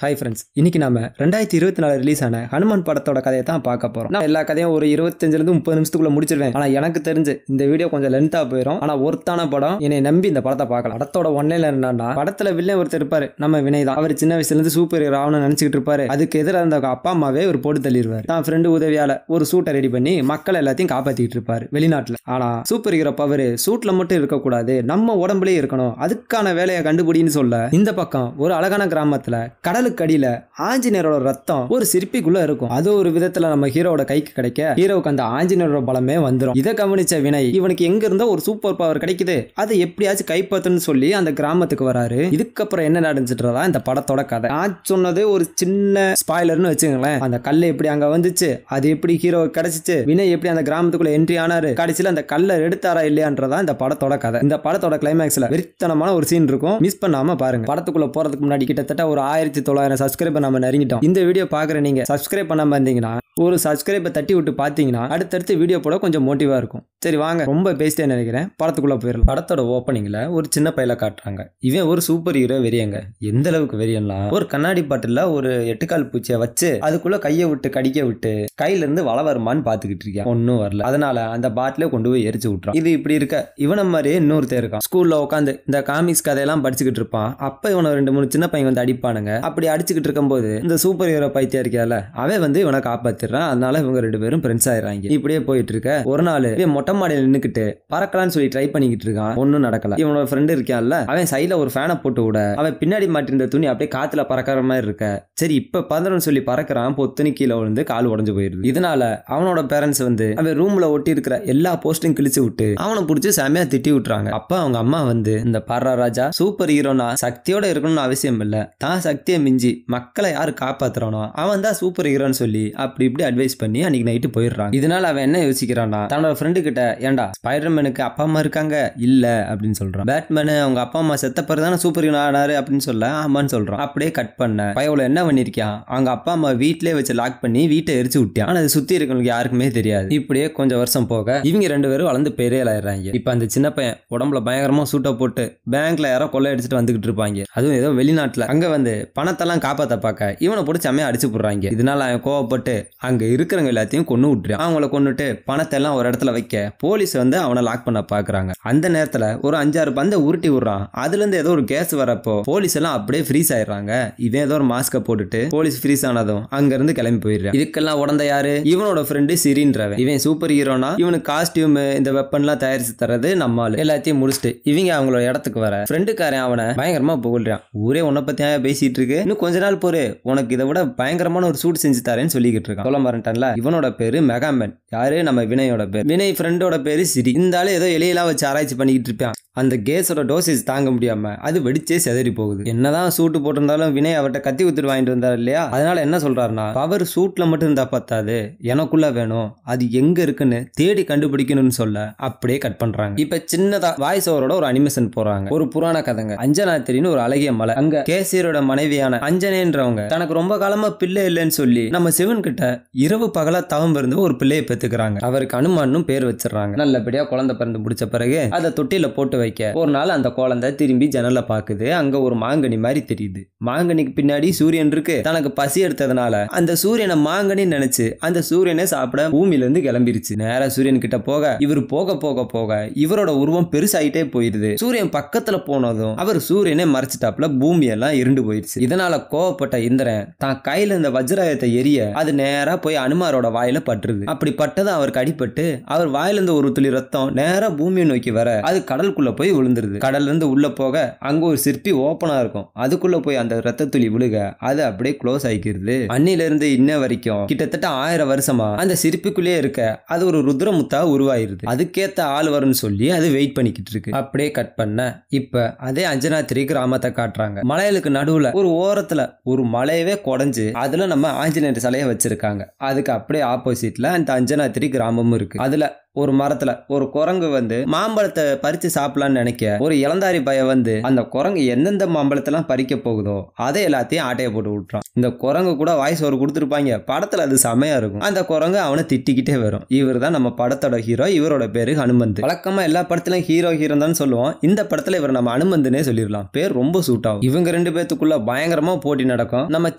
Hi friends, இன்னைக்கு நாம 2024 release ஆன ஹனுமான் படத்தோட கதையை தான் பார்க்க போறோம். நான் எல்லா கதையும் ஒரு 25 30 நிமிஷத்துக்குள்ள முடிச்சிருவேன். ஆனா எனக்கு தெரிஞ்சு இந்த வீடியோ கொஞ்சம் லென்த்தா போயிடும். ஆனா ஒருத்தான படம், என்னை நம்பி இந்த படத்தை பார்க்கலாம். படத்தோட ஒன்லைன்ல என்னன்னா, படத்துல வில்லன் ஒருத்தர் இருப்பாரு, நம்ம வினய் தான். அவர் சின்ன வயசுல இருந்து சூப்பர் ஹீரோ ஆகணும்னு நினைச்சிட்டு இருப்பாரு. அதுக்கு எதிராக இருந்த அப்பா அம்மாவே ஒரு போட்டு தள்ளிடுவாரு. தான் ஃப்ரெண்டு உதவியால ஒரு சூட்டை ரெடி பண்ணி மக்கள் எல்லாத்தையும் காப்பாத்திட்டு இருப்பாரு வெளிநாட்டுல. ஆனா சூப்பர் ஹீரோ பவர் சூட்ல மட்டும் இருக்கக்கூடாது, நம்ம உடம்புலயே இருக்கணும். அதுக்கான வேலையை கண்டுபிடின்னு சொல்ல, இந்த பக்கம் ஒரு அழகான கிராமத்துல கடலுக்கு அடியில ஆஞ்சநேயரோட ரத்தம் ஒரு சிற்பிக்குள்ள இருக்கும். அது ஒரு விதத்துல நம்ம ஹீரோட கைக்கு கிடைக்க ஹீரோவுக்கு அந்த ஆஞ்சநேயரோட பலமே வந்துடும். இதை கவனிச்ச வினய், இவனுக்கு எங்க இருந்தோ ஒரு சூப்பர் பவர் கிடைக்குது, அதை எப்படியாச்சும் கைப்பற்றுன்னு சொல்லி அந்த கிராமத்துக்கு வராரு. இதுக்கப்புறம் என்ன நடந்துச்சுன்றதா இந்த படத்தோட கதை. நான் சொன்னது ஒரு சின்ன ஸ்பாய்லர்னு வச்சுங்களேன். அந்த கல்லை எப்படி அங்க வந்துச்சு, அது எப்படி ஹீரோவுக்கு கிடைச்சிச்சு, வினய் எப்படி அந்த கிராமத்துக்குள்ள என்ட்ரி ஆனாரு, கடைசியில அந்த கல்லை எடுத்தாரா இல்லையான்றதா இந்த படத்தோட கதை. இந்த படத்தோட கிளைமேக்ஸ்ல வெறித்தனமான ஒரு சீன் இருக்கும், மிஸ் பண்ணாம பாருங்க. படத்துக்குள்ள போறதுக்கு முன்னாடி கிட்டத்தட்ட ஒரு 1900 சப்ஸ்கிரைபர் நம்ம நெருங்கிட்டோம். இந்த வீடியோ பாக்குற நீங்க சப்ஸ்கிரைப் பண்ணாம இருந்தீங்கன்னா ஒரு சப்ஸ்கிரைபை தட்டி விட்டு பாத்தீங்கன்னா அடுத்தடுத்து வீடியோ போட கொஞ்சம் மோட்டிவா இருக்கும். சரி வாங்க, ரொம்ப பேசிட்டே நினைக்கிறேன், படத்துக்குள்ள போயிடலாம். படத்தோட ஓப்பனிங்ல ஒரு சின்ன பையல காட்டுறாங்க. இவன் ஒரு சூப்பர் ஹீரோ வெறியங்க. எந்த அளவுக்கு வெறியன்லாம், ஒரு கண்ணாடி பாட்டில ஒரு 8 கால் பூச்சியை வச்சு அதுக்குள்ள கையை விட்டு கடிக்க விட்டு கையில இருந்து வள வருமானு பாத்துக்கிட்டு இருக்கேன். ஒன்னும் வரல. அதனால அந்த பாட்டில கொண்டு போய் எரிச்சு விட்டுறான். இது இப்படி இருக்க இவன மாதிரியே இன்னொருத்தர் இருக்கான். ஸ்கூல்ல உட்காந்து இந்த காமிக்ஸ் கதையெல்லாம் படிச்சுக்கிட்டு இருப்பான். அப்ப இவனை 2-3 சின்ன பையன் வந்து அடிப்பானுங்க. அப்படி அடிச்சுக்கிட்டு இருக்கும்போது இந்த சூப்பர் ஹீரோ பைத்தியம் இருக்கால, அவன் வந்து இவனை காப்பாத்திடுறான். அதனால இவங்க 2 பேரும் ஃப்ரெண்ட்ஸ் ஆயிடுறாங்க. இப்படியே போயிட்டு இருக்க ஒரு நாள் இவன் மொட்டை மாடியில் நின்னுக்கிட்டு பறக்கலான்னு சொல்லி ட்ரை பண்ணிக்கிட்டு இருக்கான். ஒன்னும் நடக்கல. இவனோட ஃப்ரெண்ட் இருக்கான்ல, அவன் சைட்ல ஒரு ஃபேனை போட்டு விட அவன் பின்னாடி மாட்டிருந்த துணி அப்படியே காத்துல பறக்கிற மாதிரி இருக்க. சரி இப்ப பறந்துடும் சொல்லி பறக்கிறான். பொத்துனி கீழே விழுந்து கால் உடஞ்சு போயிருது. இதனால அவனோட பேரண்ட்ஸ் வந்து அவன் ரூம்ல ஒட்டி இருக்கிற எல்லா போஸ்டையும் கிழிச்சு விட்டு அவனை பிடிச்சி செமையா திட்டி விட்டுறாங்க. அப்ப அவங்க அம்மா வந்து, இந்த பாரா ராஜா, சூப்பர் ஹீரோனா சக்தியோட இருக்கணும்னு அவசியம் இல்ல, தான் சக்தியை மிஞ்சி மக்களை யாரு காப்பாத்துறானோ அவன் தான் சூப்பர் ஹீரோன்னு சொல்லி அப்படி இப்படி அட்வைஸ் பண்ணி அன்னைக்கு நைட்டு போயிடுறான். இதனால அவன் என்ன யோசிக்கிறான்னா, தன்னோட ஃப்ரெண்டு கிட்ட, ஏண்டா ஸ்பைடர்மேனுக்கு அப்பா அம்மா இருக்காங்க இல்ல அப்படின்னு சொல்றான். பேட்மேனு அவங்க அப்பா அம்மா செத்த பிறகு தானே சூப்பர் ஹீரோ ஆனாரு அப்படின்னு சொல்ல ஆமான்னு சொல்றான். அப்படியே கட் பண்ண பயவுல என்ன பண்ணிருக்கான், அவங்க அப்பா அம்மா வீட்லயே வச்சு லாக் பண்ணி வீட்டை எரிச்சு விட்டான். ஆனா அது சுத்தி இருக்கவங்களுக்கு யாருக்குமே தெரியாது. இப்படியே கொஞ்சம் வருஷம் போக இவங்க 2 பேரும் வளர்ந்து பெரிய ஆயிடுறாங்க. இப்ப அந்த சின்ன பையன் உடம்புல பயங்கரமா சூட்டை போட்டு பேங்க்ல யாரோ கொள்ளை அடிச்சுட்டு வந்துகிட்டு இருப்பாங்க. அதுவும் ஏதோ வெளிநாட்டுல. அங்க வந்து பணத்தெல்லாம் காப்பாத்த பார்க்க இவனை போட்டு செம்மையா அடிச்சு போடுறாங்க. இதனால அவன் கோவப்பட்டு அங்க இருக்கிறவங்க எல்லாத்தையும் கொன்னு விட்டுறான். அவங்கள கொன்னுட்டு பணத்தை எல்லாம் ஒரு இடத்துல வைக்க போலீஸ் வந்து அவனை லாக் பண்ண பாக்குறாங்க. அந்த நேரத்துல ஒரு 5-6 பந்தை உருட்டி விடுறான். அதுல இருந்து ஏதோ ஒரு கேஸ் வரப்போ போலீஸ் எல்லாம் அப்படியே ஃப்ரீஸ் ஆயிடுறாங்க. இவன் ஏதோ ஒரு மாஸ்க போட்டுட்டு போலீஸ் ஃப்ரீஸ் ஆனதும் அங்க இருந்து கிளம்பி போயிடுறான். இதுக்கெல்லாம் உடந்த யாரு, இவனோட ஃப்ரெண்டு சிரின்றவன். இவன் சூப்பர் ஹீரோனா இவனுக்கு காஸ்டியூம் இந்த வெப்பன் எல்லாம் தயாரிச்சு தரது நம்மால். எல்லாத்தையும் முடிச்சுட்டு இவங்க அவங்களோட இடத்துக்கு வர ஃப்ரெண்டுக்காரன் அவனை பயங்கரமா புகழ்றான். ஊரே உன்னை பத்தி பேசிட்டு இருக்கு, இன்னும் கொஞ்ச நாள் போரு உனக்கு இதை விட பயங்கரமான ஒரு சூட் செஞ்சு தரேன்னு சொல்லிக்கிட்டு இருக்கான். சொல்ல மாட்டேன்ல, இவனோட பேரு மெகாமேன். யாரு, நம்ம வினயோட பேர். வினய் ஃப்ரெண்டோட பேரு சிரி. இந்த ஆளு ஏதோ எலியெல்லாம் வச்சு ஆராய்ச்சி பண்ணிக்கிட்டு இருப்பான். அந்த கேஸோட டோசேஜ் தாங்க முடியாம அது வெடிச்சே செதறி போகுது. என்னதான் சூட்டு போட்டிருந்தாலும் வினய் அவர்கிட்ட கத்தி குத்துட்டு வாங்கிட்டு வந்தார் இல்லையா, அதனால என்ன சொல்றாருன்னா, பவர் சூட்ல மட்டும் இருந்தா பத்தாது, எனக்குள்ள வேணும், அது எங்க இருக்குன்னு தேடி கண்டுபிடிக்கணும்னு சொல்ல அப்படியே கட் பண்றாங்க. இப்ப சின்னதா வாய்ஸ் ஓவரோட ஒரு அனிமேஷன் போறாங்க. ஒரு புராண கதைங்க. அஞ்சனாத்திரின்னு ஒரு அழகிய மலை. அங்க கேசீரோட மனைவியான அஞ்சனேன்றவங்க தனக்கு ரொம்ப காலமா பிள்ளை இல்லைன்னு சொல்லி நம்ம சிவன் கிட்ட இரவு பகலா தவம் இருந்து ஒரு பிள்ளையை பெத்துக்கிறாங்க. அவருக்கு அனுமானும் பேர் வச்சிடறாங்க. நல்லபடியா குழந்தை பிறந்து முடிச்ச பிறகு அதை தொட்டில போட்டு வைக்க ஒரு நாள் அந்த குழந்தை திரும்பி ஜன்னல பாக்குது. அங்க ஒரு மாங்கனி மாதிரி தெரியுது. மாங்கனிக்கு பின்னாடி சூரியன் இருக்கு. தனக்கு பசி எடுத்ததுனால அந்த சூரியனை மாங்கனி நினைச்சு அந்த சூரியனை சாப்பிட பூமியில இருந்து கிளம்பிருச்சு. நேரா சூரியன் கிட்ட போக இவர் போக போக போக இவரோட உருவம் பெருசாயிட்டே போயிருது. சூரியன் பக்கத்துல போனதும் அவர் சூரியனை மறைச்சிட்டாப்ல பூமி எல்லாம் இருண்டு போயிருச்சு. இதனால கோவப்பட்ட இந்திரன் தான் கையில இந்த வஜ்ராயத்தை எரிய அது நேரா போய் அனுமாரோட வாயில பட்டுருது. அப்படி பட்டது அவருக்கு அடிபட்டு அவர் வாயில இருந்து ஒரு துளி ரத்தம் நேரா பூமியை நோக்கி வர அது கடலுக்குள்ள போய் விழுந்துருது. கடல்ல இருந்து உள்ள போக அங்க ஒரு சிற்பி ஓப்பனா இருக்கும். அதுக்குள்ள போய் அந்த ரத்த துளி விழுக அது அப்படியே க்ளோஸ் ஆகிக்கிறது. அன்னில இருந்து இன்ன வரைக்கும் கிட்டத்தட்ட 1000 வருஷமா அந்த சிற்பிக்குள்ளே இருக்க அது ஒரு ருத்ரமுத்தா உருவாயிருது. அதுக்கேத்த ஆள் வரும்னு சொல்லி அது வெயிட் பண்ணிக்கிட்டு இருக்கு. அப்படியே கட் பண்ண இப்ப அதே அஞ்சனாத்திரி கிராமத்தை காட்டுறாங்க. மலைகளுக்கு நடுவுல ஒரு ஓரத்துல ஒரு மலையவே குடைஞ்சு அதுல நம்ம ஆஞ்சநேயர் சிலையை வச்சிருக்காங்க. அதுக்கு அப்படியே ஆப்போசிட்ல அந்த அஞ்சனாத்திரி கிராமமும் இருக்கு. அதுல ஒரு மரத்துல ஒரு குரங்கு வந்து மாம்பழத்தை பறிச்சு சாப்பிடலாம்னு நினைக்க ஒரு இளந்தாரி பைய வந்து அந்த குரங்கு எந்தெந்த மாம்பழத்தெல்லாம் பறிக்க போகுதோ அதை எல்லாத்தையும் ஆட்டையை போட்டு விட்டுறான். இந்த குரங்கு கூட வாய்ஸ் ஒரு கொடுத்துருப்பாங்க படத்துல, அது செமையா இருக்கும். அந்த குரங்கு அவனை திட்டிக்கிட்டே வரும். இவர் தான் நம்ம படத்தோட ஹீரோ. இவரோட பேரு ஹனுமந்த். வழக்கமா எல்லா படத்துலயும் ஹீரோ தான் சொல்லுவோம். இந்த படத்துல இவர் நம்ம ஹனுமந்த்னே சொல்லிடலாம். பேர் ரொம்ப சூட் ஆகும். இவங்க ரெண்டு பேத்துக்குள்ள பயங்கரமா போட்டி நடக்கும். நம்ம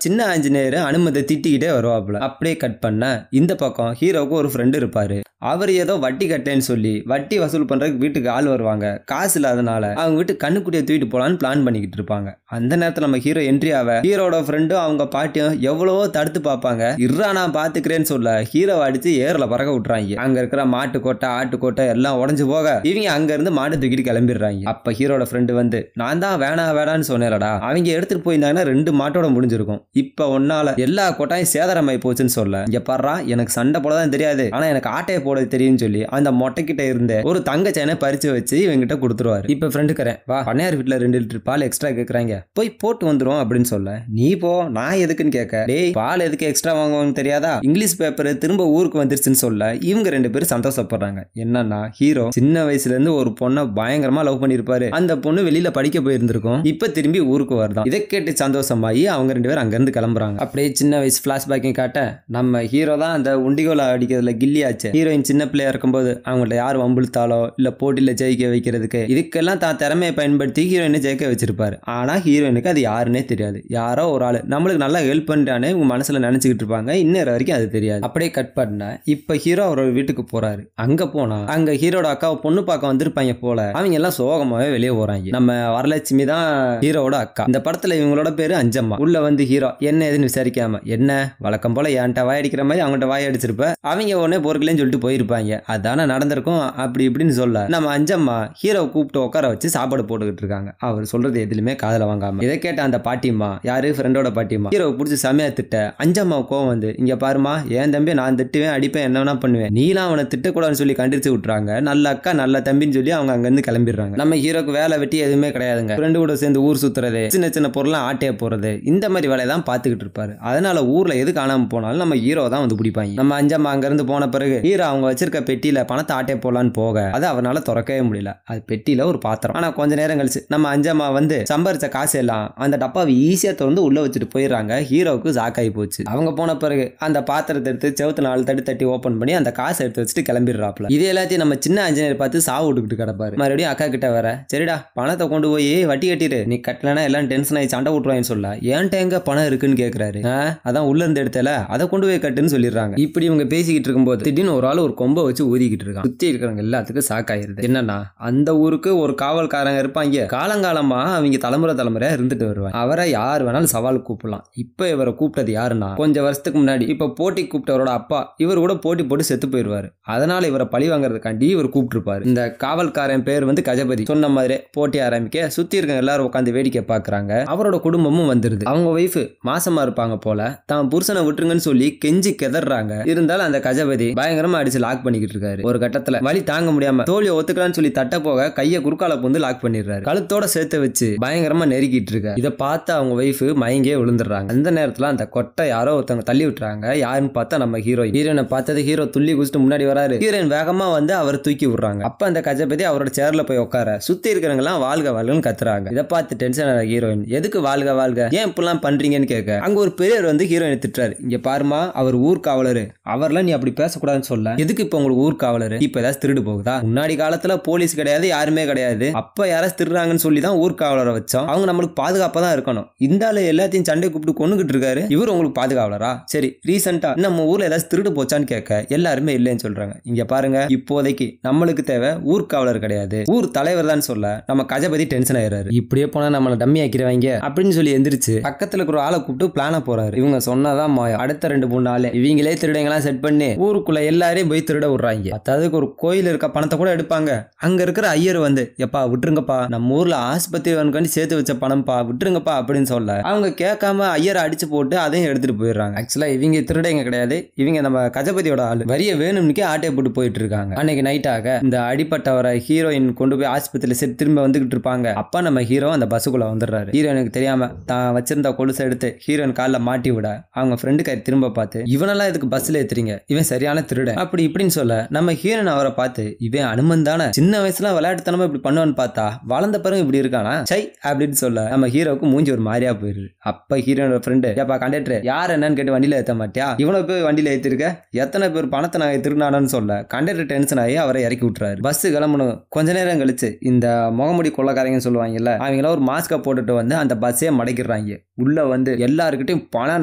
சின்ன ஆஞ்சநேயர் ஹனுமந்தை திட்டிக்கிட்டே வருவாப்புல. அப்படியே கட் பண்ண இந்த பக்கம் ஹீரோவுக்கு ஒரு ஃப்ரெண்டு இருப்பாரு. அவர் ஏதோ வட்டி கட்டேன்னு சொல்லி வட்டி வசூல் பண்றதுக்கு வீட்டுக்கு ஆள் வருவாங்க. காசு இல்லாதனால அவங்க வீட்டு கண்ணுக்குட்டியை தூக்கிட்டு போலான்னு பிளான் பண்ணிக்கிட்டு இருப்பாங்க. அந்த நேரத்துல நம்ம ஹீரோ என்ட்ரி ஆக ஹீரோட ஃப்ரெண்டும் அவங்க பாட்டியும் எவ்வளவோ தடுத்து பார்ப்பாங்க. இர்ரா நான் பாத்துக்கிறேன்னு சொல்ல ஹீரோ அடிச்சு ஏர்ல பறக்க விட்டுறாங்க. அங்க இருக்கிற மாட்டு கோட்டை ஆட்டு கோட்டை எல்லாம் உடஞ்சு போக இவங்க அங்க இருந்து மாட்டை தூக்கிட்டு கிளம்பிடுறாங்க. அப்ப ஹீரோட ஃப்ரெண்டு வந்து நான் தான் வேணான்னு சொன்னேன்டா, அவங்க எடுத்துட்டு போயிருந்தாங்கன்னா 2 மாட்டோட முடிஞ்சிருக்கும். இப்ப ஒன்னால எல்லா கோட்டையும் சேதாரமாயி போச்சுன்னு சொல்ல இங்க பாடுறா எனக்கு சண்டை போடதான் தெரியாது, ஆனா எனக்கு ஆட்டையை போட தெரியும் சொல்லி அந்த மொட்டை கிட்ட இருந்த ஒரு தங்க செயினை பறிச்சு வச்சு இவங்கிட்ட கொடுத்துருவாரு. இப்ப ஃப்ரெண்டுக்கிறேன் வா பண்ணையார் வீட்டுல 2 லிட்டர் பால் எக்ஸ்ட்ரா கேக்குறாங்க, போய் போட்டு வந்துரும் அப்படின்னு சொல்ல நீ போ நான் எதுக்குன்னு கேட்க டேய் பால் எதுக்கு எக்ஸ்ட்ரா வாங்குவாங்க தெரியாதா, இங்கிலீஷ் பேப்பர் திரும்ப ஊருக்கு வந்துருச்சுன்னு சொல்ல இவங்க 2 பேரும் சந்தோஷப்படுறாங்க. என்னன்னா ஹீரோ சின்ன வயசுல இருந்து ஒரு பொண்ணை பயங்கரமா லவ் பண்ணிருப்பாரு. அந்த பொண்ணு வெளியில படிக்க போயிருந்திருக்கும். இப்ப திரும்பி ஊருக்கு வருதான். இதை கேட்டு சந்தோஷமாயி அவங்க 2 பேரும் அங்க இருந்து கிளம்புறாங்க. அப்படியே சின்ன வயசு பிளாஷ்பேக்கையும் காட்ட நம்ம ஹீரோ தான் அந்த உண்டிகோல அடிக்கிறதுல கில்லியாச்சு. ஹீரோயின் சின்ன பிள்ளையா இருக்கும்போது அவங்கள்ட்ட யார் வம்பிழுத்தாலோ இல்ல போட்டியில ஜெயிக்க வைக்கிறதுக்கு இதுக்கெல்லாம் தான் திறமையை பயன்படுத்தி ஹீரோயினை ஜெயிக்க வச்சிருப்பாரு. ஆனா ஹீரோயினுக்கு அது யாருன்னே தெரியாது. யாரோ ஒரு ஆளு நம்மளுக்கு நல்லா ஹெல்ப் பண்றானே உங்க மனசுல நினைச்சுக்கிட்டு இருப்பாங்க. இன்னொரு வரைக்கும் அது தெரியாது. அப்படியே கட் பண்ண இப்ப ஹீரோ அவரோட வீட்டுக்கு போறாரு. அங்க போனா அங்க ஹீரோட அக்காவை பொண்ணு பார்க்க வந்திருப்பாங்க போல. அவங்க எல்லாம் சோகமாவே வெளியே போறாங்க. நம்ம வரலட்சுமி தான் ஹீரோட அக்கா. இந்த படத்துல இவங்களோட பேரு அஞ்சம்மா. உள்ள வந்து ஹீரோ என்ன ஏதுன்னு விசாரிக்காம என்ன வழக்கம் போல என்கிட்ட வாயடிக்கிற மாதிரி அவங்ககிட்ட வாய் அடிச்சிருப்ப, அவங்க உடனே பொறுக்கலன்னு சொல்லிட்டு போயிருப்பாங்க. அதான நடந்திருக்கும் அப்படி இப்படின்னு சொல்ல நம்ம அஞ்சம்மா ஹீரோ கூப்பிட்டு உட்கார வச்சு சாப்பாடு போட்டுக்கிட்டு இருக்காங்க. அவர் சொல்றது எதுலுமே காதல வாங்காம. இதை கேட்ட அந்த பாட்டிமா யாரு ஃப்ரெண்டோட பாட்டிமா ஹீரோ பிடிச்சி செமையா திட்ட அஞ்சம்மா கோவம் வந்து இங்க பாருமா என் தம்பி நான் திட்டுவேன் அடிப்பேன் என்ன வேணா பண்ணுவேன், நீலாம் அவனை திட்டக்கூடாதுன்னு சொல்லி கண்டிச்சு விட்டுறாங்க. நல்ல அக்கா நல்ல தம்பின்னு சொல்லி அவங்க அங்க இருந்து கிளம்பிடுறாங்க. நம்ம ஹீரோக்கு வேலை வெட்டி எதுவுமே கிடையாதுங்க. ஃப்ரெண்டு கூட சேர்ந்து ஊர் சுத்துறது சின்ன சின்ன பொருள்லாம் ஆட்டைய போறது இந்த மாதிரி வேலையை தான் பாத்துக்கிட்டு இருப்பாரு. அதனால ஊர்ல எது காணாம போனாலும் நம்ம ஹீரோ தான் வந்து பிடிப்பாங்க. நம்ம அஞ்சம்மா அங்க இருந்து போன பிறகு ஹீரோ அவங்க வச்சிருக்க பெட்டியில பணத்தை ஆட்டை போலான்னு போக அது அவனால திறக்கவே முடியல. அது பெட்டியில ஒரு பாத்திரம். ஆனா கொஞ்ச நேரம் கழிச்சு நம்ம அஞ்சம்மா வந்து சம்பாரிச்ச காசு எல்லாம் அந்த டப்பாவை ஈஸியா திறந்து உள்ள வச்சுட்டு போயிடுறாங்க. ஹீரோவுக்கு ஜாக்காயி போச்சு. அவங்க போன பிறகு அந்த பாத்திரத்தை எடுத்து செவுத்து 4 தட்டி தட்டி ஓபன் பண்ணி அந்த காசை எடுத்து வச்சுட்டு கிளம்பிடுறாப்ல. இது எல்லாத்தையும் நம்ம சின்ன இன்ஜினியர் பார்த்து சாவு விட்டுக்கிட்டு கிடப்பாரு. மறுபடியும் அக்கா கிட்ட வர சரிடா பணத்தை கொண்டு போய் வட்டி கட்டிடு, நீ கட்டலனா எல்லாம் டென்ஷன் ஆகி சண்டை விட்டுருவான்னு சொல்ல ஏன்ட்ட எங்க பணம் இருக்குன்னு கேக்குறாரு. அதான் உள்ள இருந்து எடுத்தல அதை கொண்டு போய் கட்டுன்னு சொல்லிடுறாங்க. இப்படி இவங்க பேசிக்கிட்டு இருக்கும்போது திடீர்னு ஒரு ஆள் ஒரு கொம்பை வச்சு ஊதிக்கிட்டு இருக்கான். சுத்தி இருக்கிறவங்க எல்லாத்துக்கும் ஷாக் ஆயிருது. என்னன்னா அந்த ஊருக்கு ஒரு காவல்காரங்க இருப்பாங்க. காலங்காலமா அவங்க தலைமுறையா இருந்துட்டு வருவாங்க. அவரை யார் வேணாலும் சவால் கூப்பிடலாம். இப்ப இவரை கூப்பிட்டது யாருன்னா கொஞ்சம் வருஷத்துக்கு முன்னாடி இப்ப போட்டி கூப்பிட்டவரோட அப்பா இவர் கூட போட்டி போட்டு செத்து போயிருவாரு. அதனால இவரை பழி வாங்குறதுக்காண்டி இவர் கூப்பிட்டுருப்பாரு. இந்த காவல்காரன் பேர் வந்து கஜபதி. சொன்ன மாதிரி போட்டி ஆரம்பிக்க சுத்தி இருக்க எல்லாரும் உட்காந்து வேடிக்கை பாக்குறாங்க. அவரோட குடும்பமும் வந்துருது. அவங்க ஒய்ஃப் மாசமா இருப்பாங்க போல. தான் புருஷனை விட்டுருங்கன்னு சொல்லி கெஞ்சி கெதறாங்க. இருந்தாலும் அந்த கஜபதி பயங்கரமா அடிச்சு லாக் பண்ணிக்கிட்டு இருக்காரு. ஒரு கட்டத்துல வலி தாங்க முடியாம தோல்வியை ஒத்துக்கலான்னு சொல்லி தட்ட போக கையை குறுக்கால புந்து லாக் பண்ணிடுறாரு. கழுத்தோட சேர்த்து வச்சு பயங்கரமா நெருக்கிட்டு இருக்க. இதை பார்த்து அவங்க ஒய்ஃப் மயங்கே விழுந்துடுறாங்க. அந்த நேரத்துல அந்த கொட்டை யாரோ ஒருத்தவங்க தள்ளி விட்டுறாங்க. யாருன்னு பார்த்தா நம்ம ஹீரோயினை பார்த்தது ஹீரோ துள்ளி குதிச்சுட்டு முன்னாடி வராரு. ஹீரோயின் வேகமா வந்து அவரை தூக்கி விடுறாங்க. அப்ப அந்த கஜபதி அவரோட சேர்ல போய் உட்கார சுத்தி இருக்கிறவங்க எல்லாம் வாழ்க வாழ்கன்னு கத்துறாங்க. இதை பார்த்து டென்ஷன் ஆன ஹீரோயின் எதுக்கு வாழ்க வாழ்க ஏன் இப்பெல்லாம் பண்றீங்கன்னு கேட்க அங்க ஒரு பெரியவர் வந்து ஹீரோயினை திட்டுறாரு. இங்க பாருமா அவர் ஊர்காவலரு, அவர்லாம் நீ அப்படி பேசக்கூடாதுன்னு சொல்ல எதுக்கு இப்ப உங்களுக்கு ஊர்காவலரு இப்ப ஏதாவது திருடு போகுதா? முன்னாடி காலத்துல போலீஸ் கிடையாது யாருமே கிடையாது. அப்ப யாராவது திருடுறாங்கன்னு சொல்லி தான் ஊர்காவலரை வச்சோம். அவங்க நம்மளுக்கு பாதுகாப்பா தான் இருக்கணும். இந்த ஆளு எல்லாத்தையும் சண்டை கூப்பிட்டு கொண்டுகிட்டு இருக்காரு. இவர் உங்களுக்கு பாதுகாவலரா? சரி ரீசெண்டா நம்ம ஊர்ல ஏதாவது திருடு போச்சான்னு கேட்க எல்லாருமே இல்லைன்னு சொல்றாங்க. இங்க பாருங்க இப்போதைக்கு நம்மளுக்கு தேவை ஊர்காவலர் கிடையாது ஊர் தலைவர் தான் சொல்ல நம்ம கஜபதி டென்ஷன் ஆயிடுறாரு. இப்படியே போனா நம்மள டம்மி ஆக்கிடுவாங்க அப்படின்னு சொல்லி எந்திரிச்சு பக்கத்துல இருக்கிற ஆளை கூப்பிட்டு பிளான போறாரு. இவங்க சொன்னதான் மாயம். அடுத்த 2-3 நாள் இவங்களே திருடங்கெல்லாம் செட் பண்ணி ஊருக்குள்ள எல்லாரையும் போய் திருட விடுறாங்க. அதாவது ஒரு கோயில் இருக்க பணத்தை கூட எடுப்பாங்க. அங்க இருக்கிற ஐயர் வந்து எப்பா விட்டுருங்கப்பா நம்ம ஊர்ல ஆஸ்பத்திரி வந்து சேர்த்து வச்ச பணம்ப்பா விட்டுருங்கப்பா அப்படின்னு சொல்ல அவங்க கேட்காம ஐயரை அடிச்சு போட்டு அதையும் எடுத்துட்டு போயிடுறாங்க. ஆக்சுவலா இவங்க திருடங்க கிடையாது. இவங்க நம்ம கஜபதியோட ஆளு. வரிய வேணும்னுக்கே ஆட்டையை போட்டு போயிட்டு இருக்காங்க. அன்னைக்கு நைட்டாக இந்த அடிப்பட்டவரை ஹீரோயின் கொண்டு போய் ஆஸ்பத்திரியில திரும்ப வந்துகிட்டு இருப்பாங்க. அப்ப நம்ம ஹீரோ அந்த பஸ்ஸுக்குள்ள வந்துடுறாரு. ஹீரோயினுக்கு தெரியாம தான் வச்சிருந்த கொலுசை எடுத்து ஹீரோயின் காலில் மாட்டி விட அவங்க ஃப்ரெண்டு கை திரும்ப பார்த்து இவனெல்லாம் இதுக்கு பஸ்ல ஏத்துறீங்க இவன் சரியான திருடன் அப்படி இப்படின்னு சொல்ல நம்ம ஹீரோன் அவரை பார்த்து இவன் அனுமன் தானே, சின்ன வயசுல விளையாட்டுத்தனமா இப்படி பண்ணுவான்னு பார்த்தா வளர்ந்த பிறகு இப்படி இருக்கானா சை அப்படின்னு சொல்ல நம்ம ஹீரோவுக்கு மூஞ்சி ஒரு மாதிரியா போயிருது. அப்ப ஹீரோனோட ஃப்ரெண்டு, ஏப்பா கண்டக்டர் யார் என்னன்னு கேட்டு வண்டியில ஏத்த மாட்டியா, இவ்வளவு பேர் வண்டியில ஏத்திருக்க, எத்தனை பேர் பணத்தை நான் திருநானு சொல்ல கண்டக்டர் டென்ஷன் ஆகி அவரை இறக்கி விட்டுறாரு. பஸ் கிளம்பணும். கொஞ்ச நேரம் கழிச்சு இந்த முகமுடி கொள்ளக்காரங்க சொல்லுவாங்கல்ல, அவங்கள ஒரு மாஸ்கை போட்டுட்டு வந்து அந்த பஸ்ஸே மடக்கிடுறாங்க. உள்ள வந்து எல்லாருக்கிட்டையும் பணம்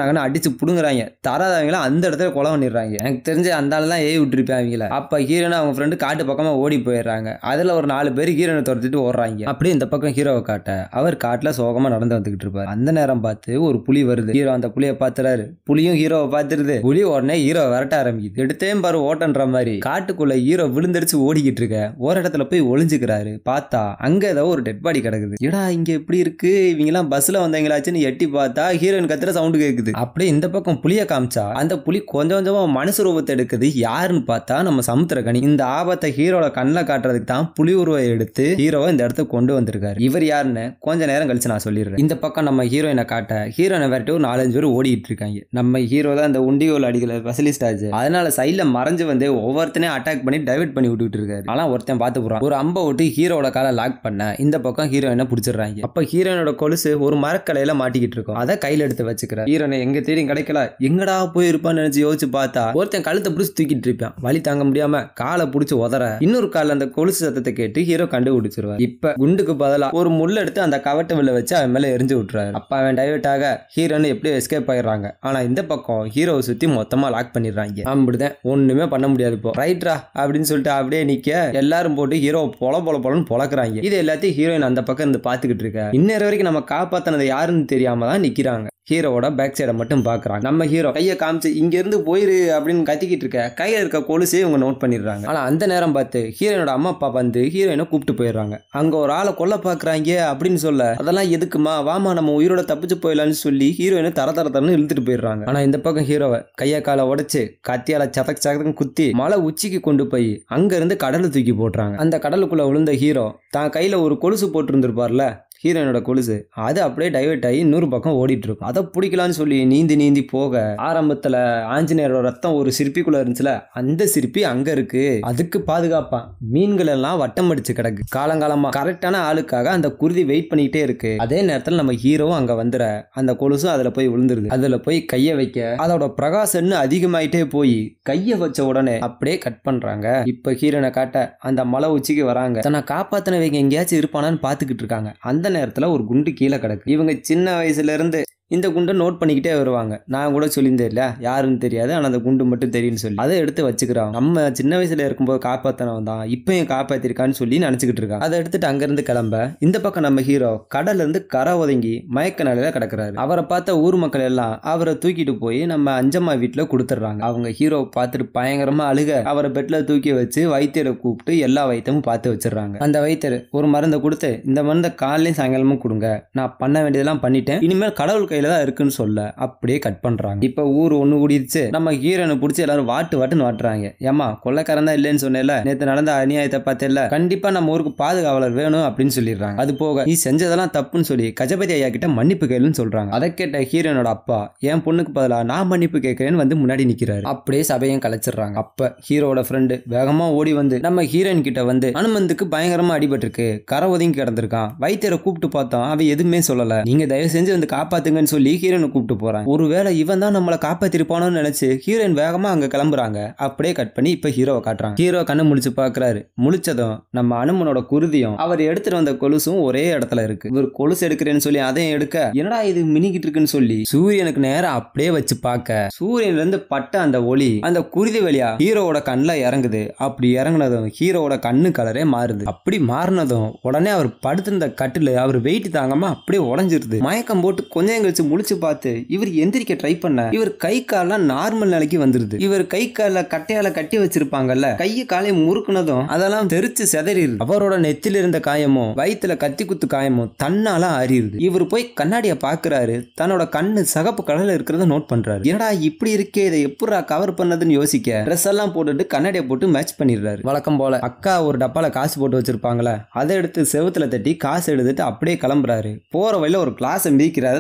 நகனை அடிச்சு புடுங்குறாங்க. தராதவங்கள அந்த இடத்துல கொலை பண்ணிடுறாங்க. எனக்கு தெரிஞ்ச அந்த ஆள் தான் ஏவி விட்டுருப்பேன் அவங்கள. அப்ப ஹீரோனை அவங்க ஃப்ரெண்டு காட்டு பக்கமா ஓடி போயிடுறாங்க. அதுல ஒரு 4 பேர் ஹீரோனை துரத்திட்டு ஓடுறாங்க. அப்படியே இந்த பக்கம் ஹீரோவை காட்ட அவர் காட்டுல சோகமா நடந்து வந்துகிட்டு இருப்பாரு. அந்த நேரம் பார்த்து ஒரு புலி வருது. ஹீரோ அந்த புலியை பாத்துறாரு. புலியும் ஹீரோவை பாத்துருது. புலி உடனே ஹீரோ விரட்ட ஆரம்பிக்குது. எடுத்தேன் பாரு ஓட்டன்ற மாதிரி காட்டுக்குள்ள ஹீரோ விழுந்தடிச்சு ஓடிக்கிட்டு இருக்க ஒரு இடத்துல போய் ஒளிஞ்சுக்கிறாரு. பார்த்தா அங்க ஏதோ ஒரு டெட் பாடி கிடக்குது. ஏடா இங்க எப்படி இருக்கு, இவங்க எல்லாம் பஸ்ல வந்தவங்களாச்சுன்னு எட்டி பார்த்தா ஹீரோயின் கத்துற சவுண்ட் கேக்குது. அப்படியே இந்த பக்கம் புலிய காமிச்சா அந்த புலி கொஞ்சம் கொஞ்சமா மனுஷ ரூபத்தை எடுக்குது. யாருன்னு பார்த்தா நம்ம சமுத்திரக்கனி. இந்த ஆபத்தை ஹீரோட கண்ணில் காட்டுறதுக்கு தான் புலி உருவை எடுத்து ஹீரோவை இந்த இடத்துக்கு கொண்டு வந்திருக்காரு. இவர் யாருன்னு கொஞ்ச நேரம் கழிச்சு நான் சொல்லிடுறேன். இந்த பக்கம் நம்ம ஹீரோயினை காட்ட ஹீரோயினை விரட்டி ஒரு 4-5 பேர் ஓடிட்டு இருக்காங்க. நம்ம ஹீரோ தான் இந்த உண்டியோல் அடிக்கல ஸ்பெஷலிஸ்ட் ஆச்சு. அதனால சைட்ல மறைஞ்சு வந்து ஒவ்வொருத்தனையும் அட்டாக் பண்ணி டைவர்ட் பண்ணி விட்டுட்டு இருக்காரு. ஆனா ஒருத்தன் பார்த்து போறான். ஒரு அம்பை விட்டு ஹீரோட காலை லாக் பண்ண இந்த பக்கம் ஹீரோயினை பிடிச்சிடுறாங்க. அப்ப ஹீரோயினோட கொலுசு ஒரு மரக்கலையில மாட்டிக்கிட்டு இருக்கும். அதை கையில எடுத்து வச்சுக்கிறார். ஹீரோனை எங்க தேடி கிடைக்கல, எங்கடா போயிருப்பான்னு நினைச்சு யோசிச்சு பார்த்தா ஒருத்தன் கழுத்தை பிடிச்சி தூக்கிட்டு இருப்பான். வலி தாங்க முடியாம காலை பிடிச்சி உதற இன்னொரு கால அந்த கொலுசு சத்தத்தை கேட்டு ஹீரோ கண்டுபிடிச்சிருவார். இப்ப குண்டுக்கு பதிலா ஒரு முள்ள எடுத்து அந்த கவட்டை வில்ல வச்சு அவன் மேல எரிஞ்சு விட்டுறாரு. அப்ப அவன் டைவர்ட் ஆக ஹீரோன்னு எப்படியோ எஸ்கேப் ஆயிடுறாங்க. ஆனா இந்த பக்கம் ஹீரோவை சுத்தி மொத்தமா லாக் பண்ணிடுறாங்க. அப்படிதான் ஒண்ணுமே பண்ண முடியாது. இப்போ ரைட்ரா அப்படின்னு சொல்லிட்டு அப்படியே நிக்க எல்லாரும் போட்டு ஹீரோ பொலன்னு பொழக்கிறாங்க. இது எல்லாத்தையும் ஹீரோயின் அந்த பக்கம் இருந்து பாத்துக்கிட்டு இருக்க. இன்னொரு வரைக்கும் நம்ம காப்பாத்தினது யாருன்னு தெரியாம தான் நிக்கிறாங்க. ஹீரோவோட பேக் சைடை மட்டும் பாக்குறாங்க. நம்ம ஹீரோ கையை காமிச்சு இங்க இருந்து போயிரு அப்படின்னு கத்திக்கிட்டு இருக்க கையில இருக்க கொலுசே இவங்க நோட் பண்ணிடுறாங்க. ஆனா அந்த நேரம் பார்த்து ஹீரோனோட அம்மா அப்பா வந்து ஹீரோயினை கூப்பிட்டு போயிடுறாங்க. அங்க ஒரு ஆளை கொல்ல பாக்குறாங்க அப்படின்னு சொல்ல அதெல்லாம் எதுக்குமா, வாமா நம்ம உயிரோட தப்பிச்சு போயிடலான்னு சொல்லி ஹீரோயினை தரன்னு இழுத்துட்டு போயிடுறாங்க. ஆனா இந்த பக்கம் ஹீரோவை கையை காலை உடைச்சு கத்தியால சதக்கு குத்தி மலை உச்சிக்கு கொண்டு போய் அங்க இருந்து கடலை தூக்கி போட்டுறாங்க. அந்த கடலுக்குள்ள விழுந்த ஹீரோ தான் கையில ஒரு கொலுசு போட்டு இருந்திருப்பார்ல ஹீரோனோட கொலுசு, அது அப்படியே டைவர்ட் ஆகி இன்னொரு பக்கம் ஓடிட்டு இருக்கும். அதை பிடிக்கலான்னு சொல்லி நீந்தி போக ஆரம்பத்துல ஆஞ்சநேயரோட ரத்தம் ஒரு சிற்பிக்குள்ள இருந்துச்சுல, அந்த சிற்பி அங்க இருக்கு. அதுக்கு பாதுகாப்பா மீன்கள் எல்லாம் வட்டம் அடிச்சு கிடக்கு. காலங்காலமா கரெக்டான ஆளுக்காக அந்த குருதி வெயிட் பண்ணிக்கிட்டே இருக்கு. அதே நேரத்துல நம்ம ஹீரோவும் அங்க வந்துற அந்த கொலுசும் அதுல போய் விழுந்துருது. அதுல போய் கைய வைக்க அதோட பிரகாசம்னு அதிகமாயிட்டே போய் கைய வச்ச உடனே அப்படியே கட் பண்றாங்க. இப்ப ஹீரோனை காட்ட அந்த மலை உச்சிக்கு வராங்க. தன்னை காப்பாத்தினவங்க எங்கேயாச்சும் இருப்பானான்னு பாத்துக்கிட்டு இருக்காங்க. அந்த நேரத்துல ஒரு குண்டு கீழே கிடக்கு. இவங்க சின்ன வயசுல இருந்து இந்த குண்டை நோட் பண்ணிக்கிட்டே வருவாங்க. நான் கூட சொல்லியிருந்தேன் இல்ல யாருன்னு தெரியாது, ஆனா அந்த குண்டு மட்டும் தெரியும்னு சொல்லி அதை எடுத்து வச்சுக்கிறான். நம்ம சின்ன வயசுல இருக்கும்போது காப்பாத்தனவன் தான் இப்பயும் காப்பாத்திருக்கான்னு சொல்லி நினைச்சுக்கிட்டு இருக்கான். அதை எடுத்துட்டு அங்கிருந்து கிளம்ப இந்த பக்கம் நம்ம ஹீரோ கடல்ல இருந்து கரை ஒதுங்கி மயக்க நிலையில கிடக்குறாரு. அவரை பார்த்த ஊர் மக்கள் எல்லாம் அவரை தூக்கிட்டு போய் நம்ம அஞ்சம்மா வீட்டுல கொடுத்துட்றாங்க. அவங்க ஹீரோவை பார்த்துட்டு பயங்கரமா அழுக அவரை பெட்ல தூக்கி வச்சு வைத்தியரை கூப்பிட்டு எல்லா வைத்தியமும் பார்த்து வச்சிடறாங்க. அந்த வைத்தியர் ஒரு மருந்தை கொடுத்து இந்த மருந்தை காலையும் சாயங்காலமும் கொடுங்க, நான் பண்ண வேண்டியதெல்லாம் பண்ணிட்டேன், இனிமேல் கடவுள் கையில தான் இருக்குன்னு சொல்ல அப்படியே கட் பண்றாங்க. இப்ப ஊர் ஒண்ணு கூடிருச்சு. நம்ம ஹீரோனை பிடிச்சி எல்லாரும் வாட்டுன்னு வாட்டுறாங்க. ஏமா கொள்ளைக்காரன் தான் இல்லைன்னு சொன்னேல, நேத்து நடந்த அநியாயத்தை பார்த்தேல, கண்டிப்பா நம்ம ஊருக்கு பாதுகாவலர் வேணும் அப்படின்னு சொல்லிடுறாங்க. அது போக நீ செஞ்சதெல்லாம் தப்புன்னு சொல்லி கஜபதி ஐயா கிட்ட மன்னிப்பு கேளுன்னு சொல்றாங்க. அதை கேட்ட ஹீரோனோட அப்பா என் பொண்ணுக்கு பதிலா நான் மன்னிப்பு கேட்கிறேன்னு வந்து முன்னாடி நிக்கிறாரு. அப்படியே சபையும் கலைச்சிடுறாங்க. அப்ப ஹீரோட ஃப்ரெண்டு வேகமா ஓடி வந்து நம்ம ஹீரோயின் கிட்ட வந்து அனுமந்துக்கு பயங்கரமா அடிபட்டு இருக்கு, கரை ஒதுங்கி கிடந்திருக்கான், வைத்தியரை கூப்பிட்டு பார்த்தோம் அவ எதுவுமே சொல்லல, நீங்க தயவு செஞ்சு வந்து காப்பாத்துங்கன்னு சொல்லி ஹீரோனை கூப்பிட்டு போறாங்க. ஒருவேளை இவன் தான் நம்மளை காப்பாத்திருப்பானோன்னு நினைச்சு ஹீரோயின் வேகமா அங்க கிளம்புறாங்க. அப்படியே கட் பண்ணி இப்ப ஹீரோவை காட்டுறாங்க. ஹீரோ கண்ணு முழிச்சு பாக்குறாரு. முழிச்சதும் நம்ம அனுமனோட குருதியும் அவர் எடுத்துட்டு வந்த கொலுசும் ஒரே இடத்துல இருக்கு. இவர் கொலுசு எடுக்கிறேன்னு சொல்லி அதையும் எடுக்க என்னடா இது மினிக்கிட்டு இருக்குன்னு சொல்லி சூரியனுக்கு நேரம் அப்படியே வச்சு பார்க்க சூரியன்ல இருந்து பட்ட அந்த ஒளி அந்த குருதி வழியா ஹீரோவோட கண்ணுல இறங்குது. அப்படி இறங்குனதும் ஹீரோவோட கண்ணு கலரே மாறுது. அப்படி மாறினதும் உடனே அவர் படுத்திருந்த கட்டில அவர் வெயிட் தாங்காம அப்படியே உடஞ்சிருது. மயக்கம் போட்டு கொஞ்சம் கழிச்சு முழிச்சு பார்த்து இவர் எந்திரிக்க ட்ரை பண்ண இவர் கை கால்லாம் நார்மல் நிலைக்கு வந்துருது. இவர் கை கால கட்டையால கட்டி வச்சிருப்பாங்கல்ல, கையை காலையை முறுக்குனதும் அதெல்லாம் தெரிச்சு செதறிடுது. அவரோட நெத்தில இருந்த காயமும் வயிற்றுல கத்தி குத்து காயமும் தன்னால அறியுது. இவர் போய் கண்ணாடியை பாக்குறாரு. தன்னோட கண்ணு சகப்பு கலர்ல இருக்கிறத நோட் பண்றாரு. ஏடா இப்படி இருக்கே, இதை எப்படா கவர் பண்ணதுன்னு யோசிக்க ட்ரெஸ் எல்லாம் போட்டுட்டு கண்ணாடியை போட்டு மேட்ச் பண்ணிடுறாரு. வழக்கம் போல அக்கா ஒரு டப்பால காசு போட்டு வச்சிருப்பாங்களே, அதை எடுத்து செவுத்துல தட்டி காசு எடுத்துட்டு அப்படியே கிளம்புறாரு. போற வழியில ஒரு கிளாஸ் மிதிக்கிறாரு.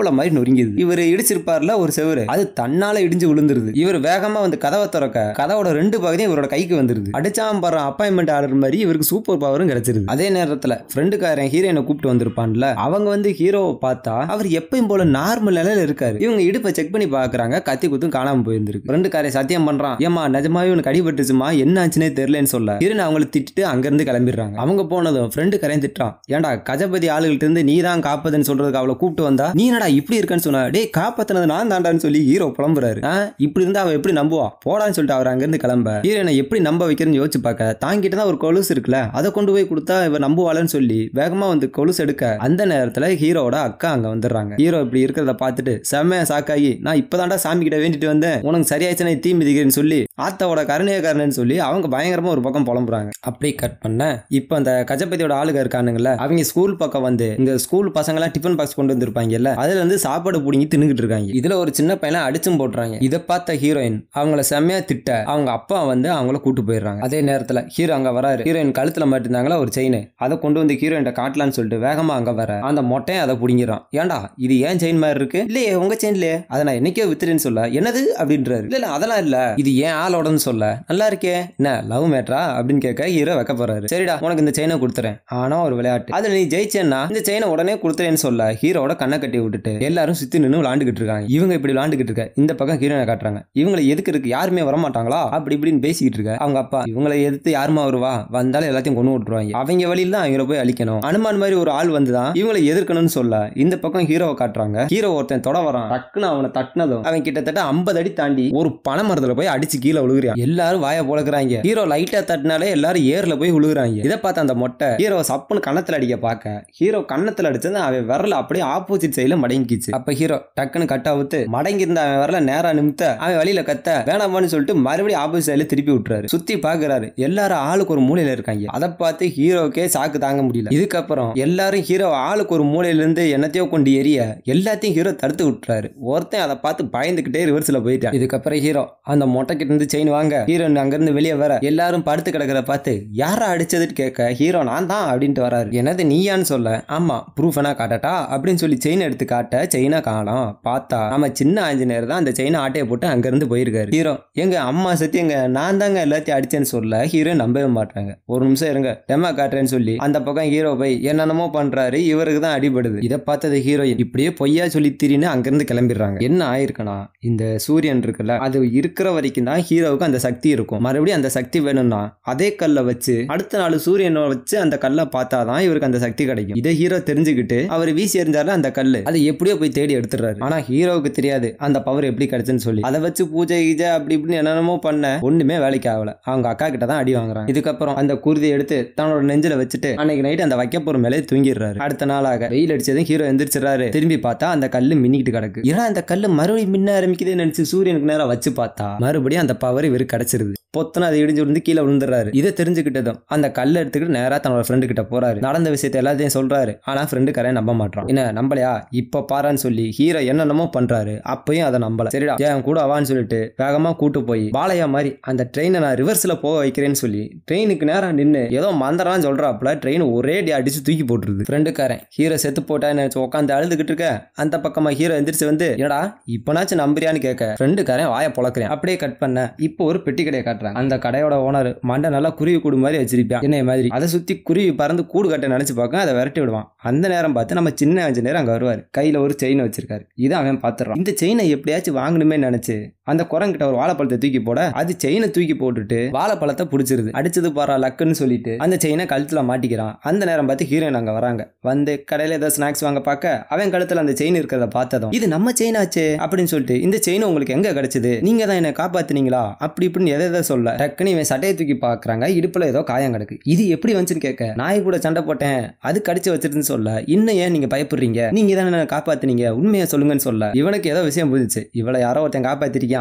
அப்பள மாதிரி நொறுங்கிது. இவர் இடிச்சிருப்பார்ல ஒரு செவரு, அது தன்னால இடிஞ்சு விழுந்துருது. இவர் வேகமா வந்து கதவை திறக்க கதவோட 2 பகுதியும் இவரோட கைக்கு வந்துருது. அடிச்சாம் பாரு அப்பாயின்மெண்ட் ஆர்டர் மாதிரி இவருக்கு சூப்பர் பவரும் கிடைச்சிருது. அதே நேரத்துல ஃப்ரெண்டுக்காரன் ஹீரோயினை கூப்பிட்டு வந்திருப்பான்ல, அவங்க வந்து ஹீரோவை பார்த்தா அவர் எப்பயும் போல நார்மல் நிலையில இருக்காரு. இவங்க இடுப்பை செக் பண்ணி பாக்குறாங்க, கத்தி குத்தும் காணாம போயிருந்திருக்கு. ஃப்ரெண்டுக்காரன் சத்தியம் பண்றான், ஏமா நிஜமாவே உனக்கு அடிபட்டுச்சுமா, என்ன ஆச்சுன்னே தெரியலன்னு சொல்ல ஹீரோயின் அவங்களை திட்டிட்டு அங்க இருந்து கிளம்பிடுறாங்க. அவங்க போனதும் ஃப்ரெண்டுக்காரன் திட்டான், ஏன்டா கஜபதி ஆளுகிட்ட இருந்து நீ தான் காப்பதுன்னு சொல்றதுக்கு அவளை கூப்பிட்டு வந்தா நீ என்னடா இப்படி இருக்கன்னு சொன்னா, டே காப்பாத்தினது நான் தாண்டான்னு சொல்லி ஹீரோ புலம்புறாரு. இப்படி இருந்தா அவ எப்படி நம்புவா, போடான்னு சொல்லிட்டு அவர் அங்க இருந்து கிளம்ப ஹீரோயினை எப்படி நம்ப வைக்கிறேன்னு யோசிச்சு பார்க்க தாங்கிட்டு தான் ஒரு கொலுசு இருக்குல்ல, அதை கொண்டு போய் கொடுத்தா இவ நம்புவாளன்னு சொல்லி வேகமா வந்து கொலுசு எடுக்க அந்த நேரத்துல ஹீரோட அக்கா அங்க வந்துடுறாங்க. ஹீரோ இப்படி இருக்கிறத பார்த்துட்டு செம்மையா சாக்காகி, நான் இப்பதான்டா சாமி கிட்ட வேண்டிட்டு வந்தேன், உனக்கு சரியாச்சுன்னா தீ மிதிக்கிறேன்னு சொல்லி ஆத்தாவோட கருணையக்காரன்னு சொல்லி அவங்க பயங்கரமா ஒரு பக்கம் புலம்புறாங்க. அப்படியே கட் பண்ண இப்ப அந்த கஜபதியோட ஆளுங்க இருக்கானுங்கல்ல, அவங்க ஸ்கூல் பக்கம் வந்து இந்த ஸ்கூல் பசங்க எல்லாம் டிஃபன் பாக்ஸ் கொண்டு வந்திருப்பாங்கல்ல, அதுல இருந்து சாப்பாடு புடிங்கி தின்னுகிட்டு இருக்காங்க. இதுல ஒரு சின்ன பையனை அடிச்சும் போட்டுறாங்க. இதை பார்த்த ஹீரோயின் அவங்கள செம்மையா திட்ட அவங்க அப்பா வந்து அவங்கள கூட்டு போயிடுறாங்க. அதே நேரத்துல ஹீரோ அங்க வராரு. ஹீரோயின் கழுத்துல மாட்டிருந்தாங்களா ஒரு செயின், அதை கொண்டு வந்து ஹீரோயின் காட்டலான்னு சொல்லிட்டு வேகமா அங்க வர அந்த மொட்டையை அதை புடிங்கிறான். ஏன்டா இது ஏன் செயின் மாதிரி இருக்கு, இல்லையே உங்க செயின்லயே, அதை நான் என்னைக்கோ வித்துறேன்னு சொல்ல, என்னது அப்படின்றாரு. இல்ல அதெல்லாம் இல்ல, இது ஏன் ஆளோடன்னு சொல்ல, நல்லா இருக்கே என்ன லவ் மேட்ரா அப்படின்னு கேட்க ஹீரோ வைக்க போறாரு. சரிடா உனக்கு இந்த செயினை கொடுத்துறேன், ஆனா ஒரு விளையாட்டு, அதுல நீ ஜெயிச்சேன்னா இந்த செயினை உடனே கொடுத்துறேன்னு சொல்ல ஹீரோட கண்ணை கட்டி விட்டுட்டு எல்லாரும் சுத்தி நின்று விளாண்டுகிட்டு இருக்காங்க. இவங்க இப்படி விளாண்டுகிட்டு இருக்க இந்த பக்கம் ஹீரோனை காட்டுறாங்க. இவங்களை எதுக்கு இருக்கு யாருமே வரமாட்டாங்களா அப்படி இப்படின்னு பேசிக்கிட்டு இருக்க அவங்க அப்பா, இவங்களை எதிர்த்து யாருமா வருவா, வந்தாலும் எல்லாத்தையும் கொண்டு விட்டுருவாங்க, அவங்க வழியில தான் அவங்கள போய் அழிக்கணும், அனுமான் மாதிரி ஒரு ஆள் வந்துதான் இவங்களை எதிர்க்கணும்னு சொல்ல இந்த பக்கம் ஹீரோவை காட்டுறாங்க. ஹீரோ ஒருத்தன் தொட வரான், டக்குன்னு அவனை தட்டினதும் அவன் கிட்டத்தட்ட 50 அடி தாண்டி ஒரு பனை மரத்துல போய் அடிச்சு கீழே விழுகுறான். எல்லாரும் வாய போலக்குறாங்க. ஹீரோ லைட்டா தட்டினாலே எல்லாரும் ஏர்ல போய் விழுகுறாங்க. இதை பார்த்து அந்த மொட்டை ஹீரோ சப்புன்னு கண்ணத்துல அடிக்க பார்க்க ஹீரோ கண்ணத்துல அடிச்சது அவன் விரல அப்படியே ஆப்போசிட் சைடுல மடங்கிச்சு. அப்ப ஹீரோ டக்குன்னு கட் அவுத்து மடங்கி இருந்த அவன் விரல நேரா நிமித்த அவன் வழியில கத்த வேணாமான்னு சொல்லிட்டு மறுபடியும் ஆப்போசிட் சைடுல திருப்பி விட்டுறாரு. சுத்தி பாக்குறாரு, எல்லாரும் ஆளுக்கு ஒரு மூலையில இருக்காங்க. அதை பார்த்து ஹீரோக்கே சாக்கு தாங்க முடியல. இதுக்கப்புறம் எல்லாரும் ஹீரோ ஆளுக்கு ஒரு மூலையில இருந்து என்னத்தையோ கொண்டு எரிய எல்லாத்தையும் ஹீரோ தடுத்து விட்டுறாரு. ஒருத்தன் அதை பார்த்து பயந்துகிட்டே ரிவர்ஸ்ல போயிட்டான். இதுக்கப்புறம் ஹீரோ அந்த மொட்டை கிட்ட இருந்து செயின் வாங்க ஹீரோ அங்க இருந்து வெளியே வர எல்லாரும் படுத்து கிடக்கிற பார்த்து யாரா அடிச்சதுன்னு கேட்க ஹீரோ நான் தான் அப்படின்ட்டு வராரு. என்னது நீயான்னு சொல்ல, ஆமா ப்ரூஃப் என்ன காட்டட்டா அப்படின்னு சொல்லி செயின் எடுத்து காட்ட செயினா காணோம். பார்த்தா நம்ம சின்ன ஆஞ்சநேயர் தான் அந்த செயினை ஆட்டையை போட்டு அங்க இருந்து போயிருக்காரு. ஹீரோ எங்க அம்மா சத்தியங்க நான் தாங்க எல்லாத்தையும் அடிச்சேன்னு சொல்ல ஹீரோ நம்பவே மாட்டாங்க. ஒரு நிமிஷம் இருங்க டெமா காட்டுறேன்னு சொல்லி அந்த பக்கம் ஹீரோ போய் என்னென்னமோ பண்றாரு, இவருக்கு தான் அடிபடுது. இதை பார்த்தது ஹீரோயின் இப்படியே பொய்யா சொல்லி திரின்னு அங்கிருந்து கிளம்பிடுறாங்க. என்ன ஆயிருக்குன்னா இந்த சூரியன் இருக்குல்ல, அது இருக்கிற வரைக்கும் தான் ஹீரோவுக்கு அந்த சக்தி இருக்கும். மறுபடியும் அந்த சக்தி வேணும்னா அதே கல்லை வச்சு அடுத்த நாள் சூரியனை வச்சு அந்த கல்லை பார்த்தாதான் இவருக்கு அந்த சக்தி கிடைக்கும். இதை ஹீரோ தெரிஞ்சுக்கிட்டு அவர் வீசி எறிஞ்சாரு அந்த கல்லு, அதை எப்படியோ போய் தேடி எடுத்துறாரு. ஆனா ஹீரோவுக்கு தெரியாது அந்த பவர் எப்படி கிடைச்சுன்னு சொல்லி அதை வச்சு பூஜை கீஜை அப்படி இப்படின்னு என்னென்னமோ பண்ண ஒண்ணுமே வேலைக்கு ஆகல. அவங்க அக்கா கிட்ட தான் அடி வாங்குறாங்க. இதுக்கப்புறம் அந்த குருதியை எடுத்து தன்னோட நெஞ்சில வச்சுட்டு அன்னைக்கு நைட் அந்த வைக்கப்போற மேலே தூங்கிடுறாரு. அடுத்த நாளாக வெயில் அடிச்சதும் ஹீரோ எந்திரிச்சிடறாரு. திரும்பி பார்த்தா அந்த கல்லு மின்னிக்கிட்டு கிடக்கு. ஏன்னா அந்த கல்லு மறுபடியும் மின்ன ஆரம்பிக்குதே நினைச்சு சூரியனுக்கு நேரம் வச்சு பார்த்தா மறுபடியும் அந்த பவர் இவருக்கு கிடைச்சிருது. பொத்தனை அதை இடிஞ்சு விழுந்து கீழே விழுந்துறாரு. இதை தெரிஞ்சுக்கிட்டதும் அந்த கல்லை எடுத்துக்கிட்டு நேரா தன்னோட ஃப்ரெண்டு கிட்ட போறாரு. நடந்த விஷயத்தை எல்லாத்தையும் சொல்றாரு. ஆனா ஃப்ரெண்டு கரையை நம்ப மாட்டான். என்ன நம்பலையா இப்ப பாரான்னு சொல்லி ஹீரோ என்னென்னமோ பண்றாரு. அப்பயும் அதை நம்பல. சரிடா என் கூட அவான்னு சொல்லிட்டு வேகமா கூட்டு போய் பாலையா மாதிரி அந்த ட்ரெயினை நான் ரிவர்ஸ்ல போக வைக்கிறேன்னு சொல்லி ட்ரெயினுக்கு நேரம் நின்று ஏதோ மந்திரம் சொல்றாப்புல ட்ரெயின் ஒரே அடிச்சு தூக்கி போட்டுருது. ஃப்ரெண்டுக்காரன் ஹீரோ செத்து போட்டான்னு உட்காந்து அழுதுகிட்டு இருக்க அந்த பக்கமா ஹீரோ எந்திரிச்சு வந்து ஏடா இப்பனாச்சும் நம்புறியான்னு கேட்க ஃப்ரெண்டுக்காரன் வாய பொழக்கிறேன். அப்படியே கட் பண்ண இப்போ ஒரு பெட்டி கடையை காட்டுறாங்க. அந்த கடையோட ஓனர் மண்டை நல்லா குருவி கூடு மாதிரி வச்சிருப்பான் என்னைய மாதிரி. அதை சுத்தி குருவி பறந்து கூடு கட்ட நினைச்சு பார்க்க அதை விரட்டி விடுவான். அந்த நேரம் பார்த்து நம்ம சின்ன இன்ஜினியர் அங்க வருவாரு. கையில ஒரு செயின் வச்சிருக்காரு. இதை அவன் பாத்துறான். இந்த செயினை எப்படியாச்சும் வாங்கணுமே நினைச்சு அந்த குரங்கிட்ட ஒரு வாழைப்பழத்தை தூக்கி போட அது செயினை தூக்கி போட்டுட்டு வாழைப்பழத்தை பிடிச்சிருது. அடிச்சது பாரா லக்குன்னு சொல்லிட்டு அந்த செயினை கழுத்துல மாட்டிக்கிறான். அந்த நேரம் பார்த்து ஹீரோயின் அங்க வராங்க. வந்து கடையில ஏதோ ஸ்நாக்ஸ் வாங்க பார்க்க அவன் கழுத்துல அந்த செயின் இருக்கிறத பார்த்ததும் இது நம்ம செயின் ஆச்சு அப்படின்னு சொல்லிட்டு இந்த செயின் உங்களுக்கு எங்க கிடைச்சது, நீங்க தான் என்ன காப்பாத்தினீங்களா அப்படி இப்படின்னு எதை சொல்ல டக்குன்னு இவன் சட்டையை தூக்கி பாக்குறாங்க. இடுப்புல ஏதோ காயம் கிடக்கு. இது எப்படி வந்துச்சுன்னு கேட்க நாய் கூட சண்டை போட்டேன் அது கடிச்சு வச்சிருன்னு சொல்ல இன்னும் ஏன் நீங்க பயப்படுறீங்க, நீங்க தானே காப்பாத்தினீங்க உண்மையை சொல்லுங்கன்னு சொல்ல இவனுக்கு ஏதோ விஷயம் புரிஞ்சிச்சு. இவளை யாரோ ஒருத்தன் காப்பாத்திருக்கான்.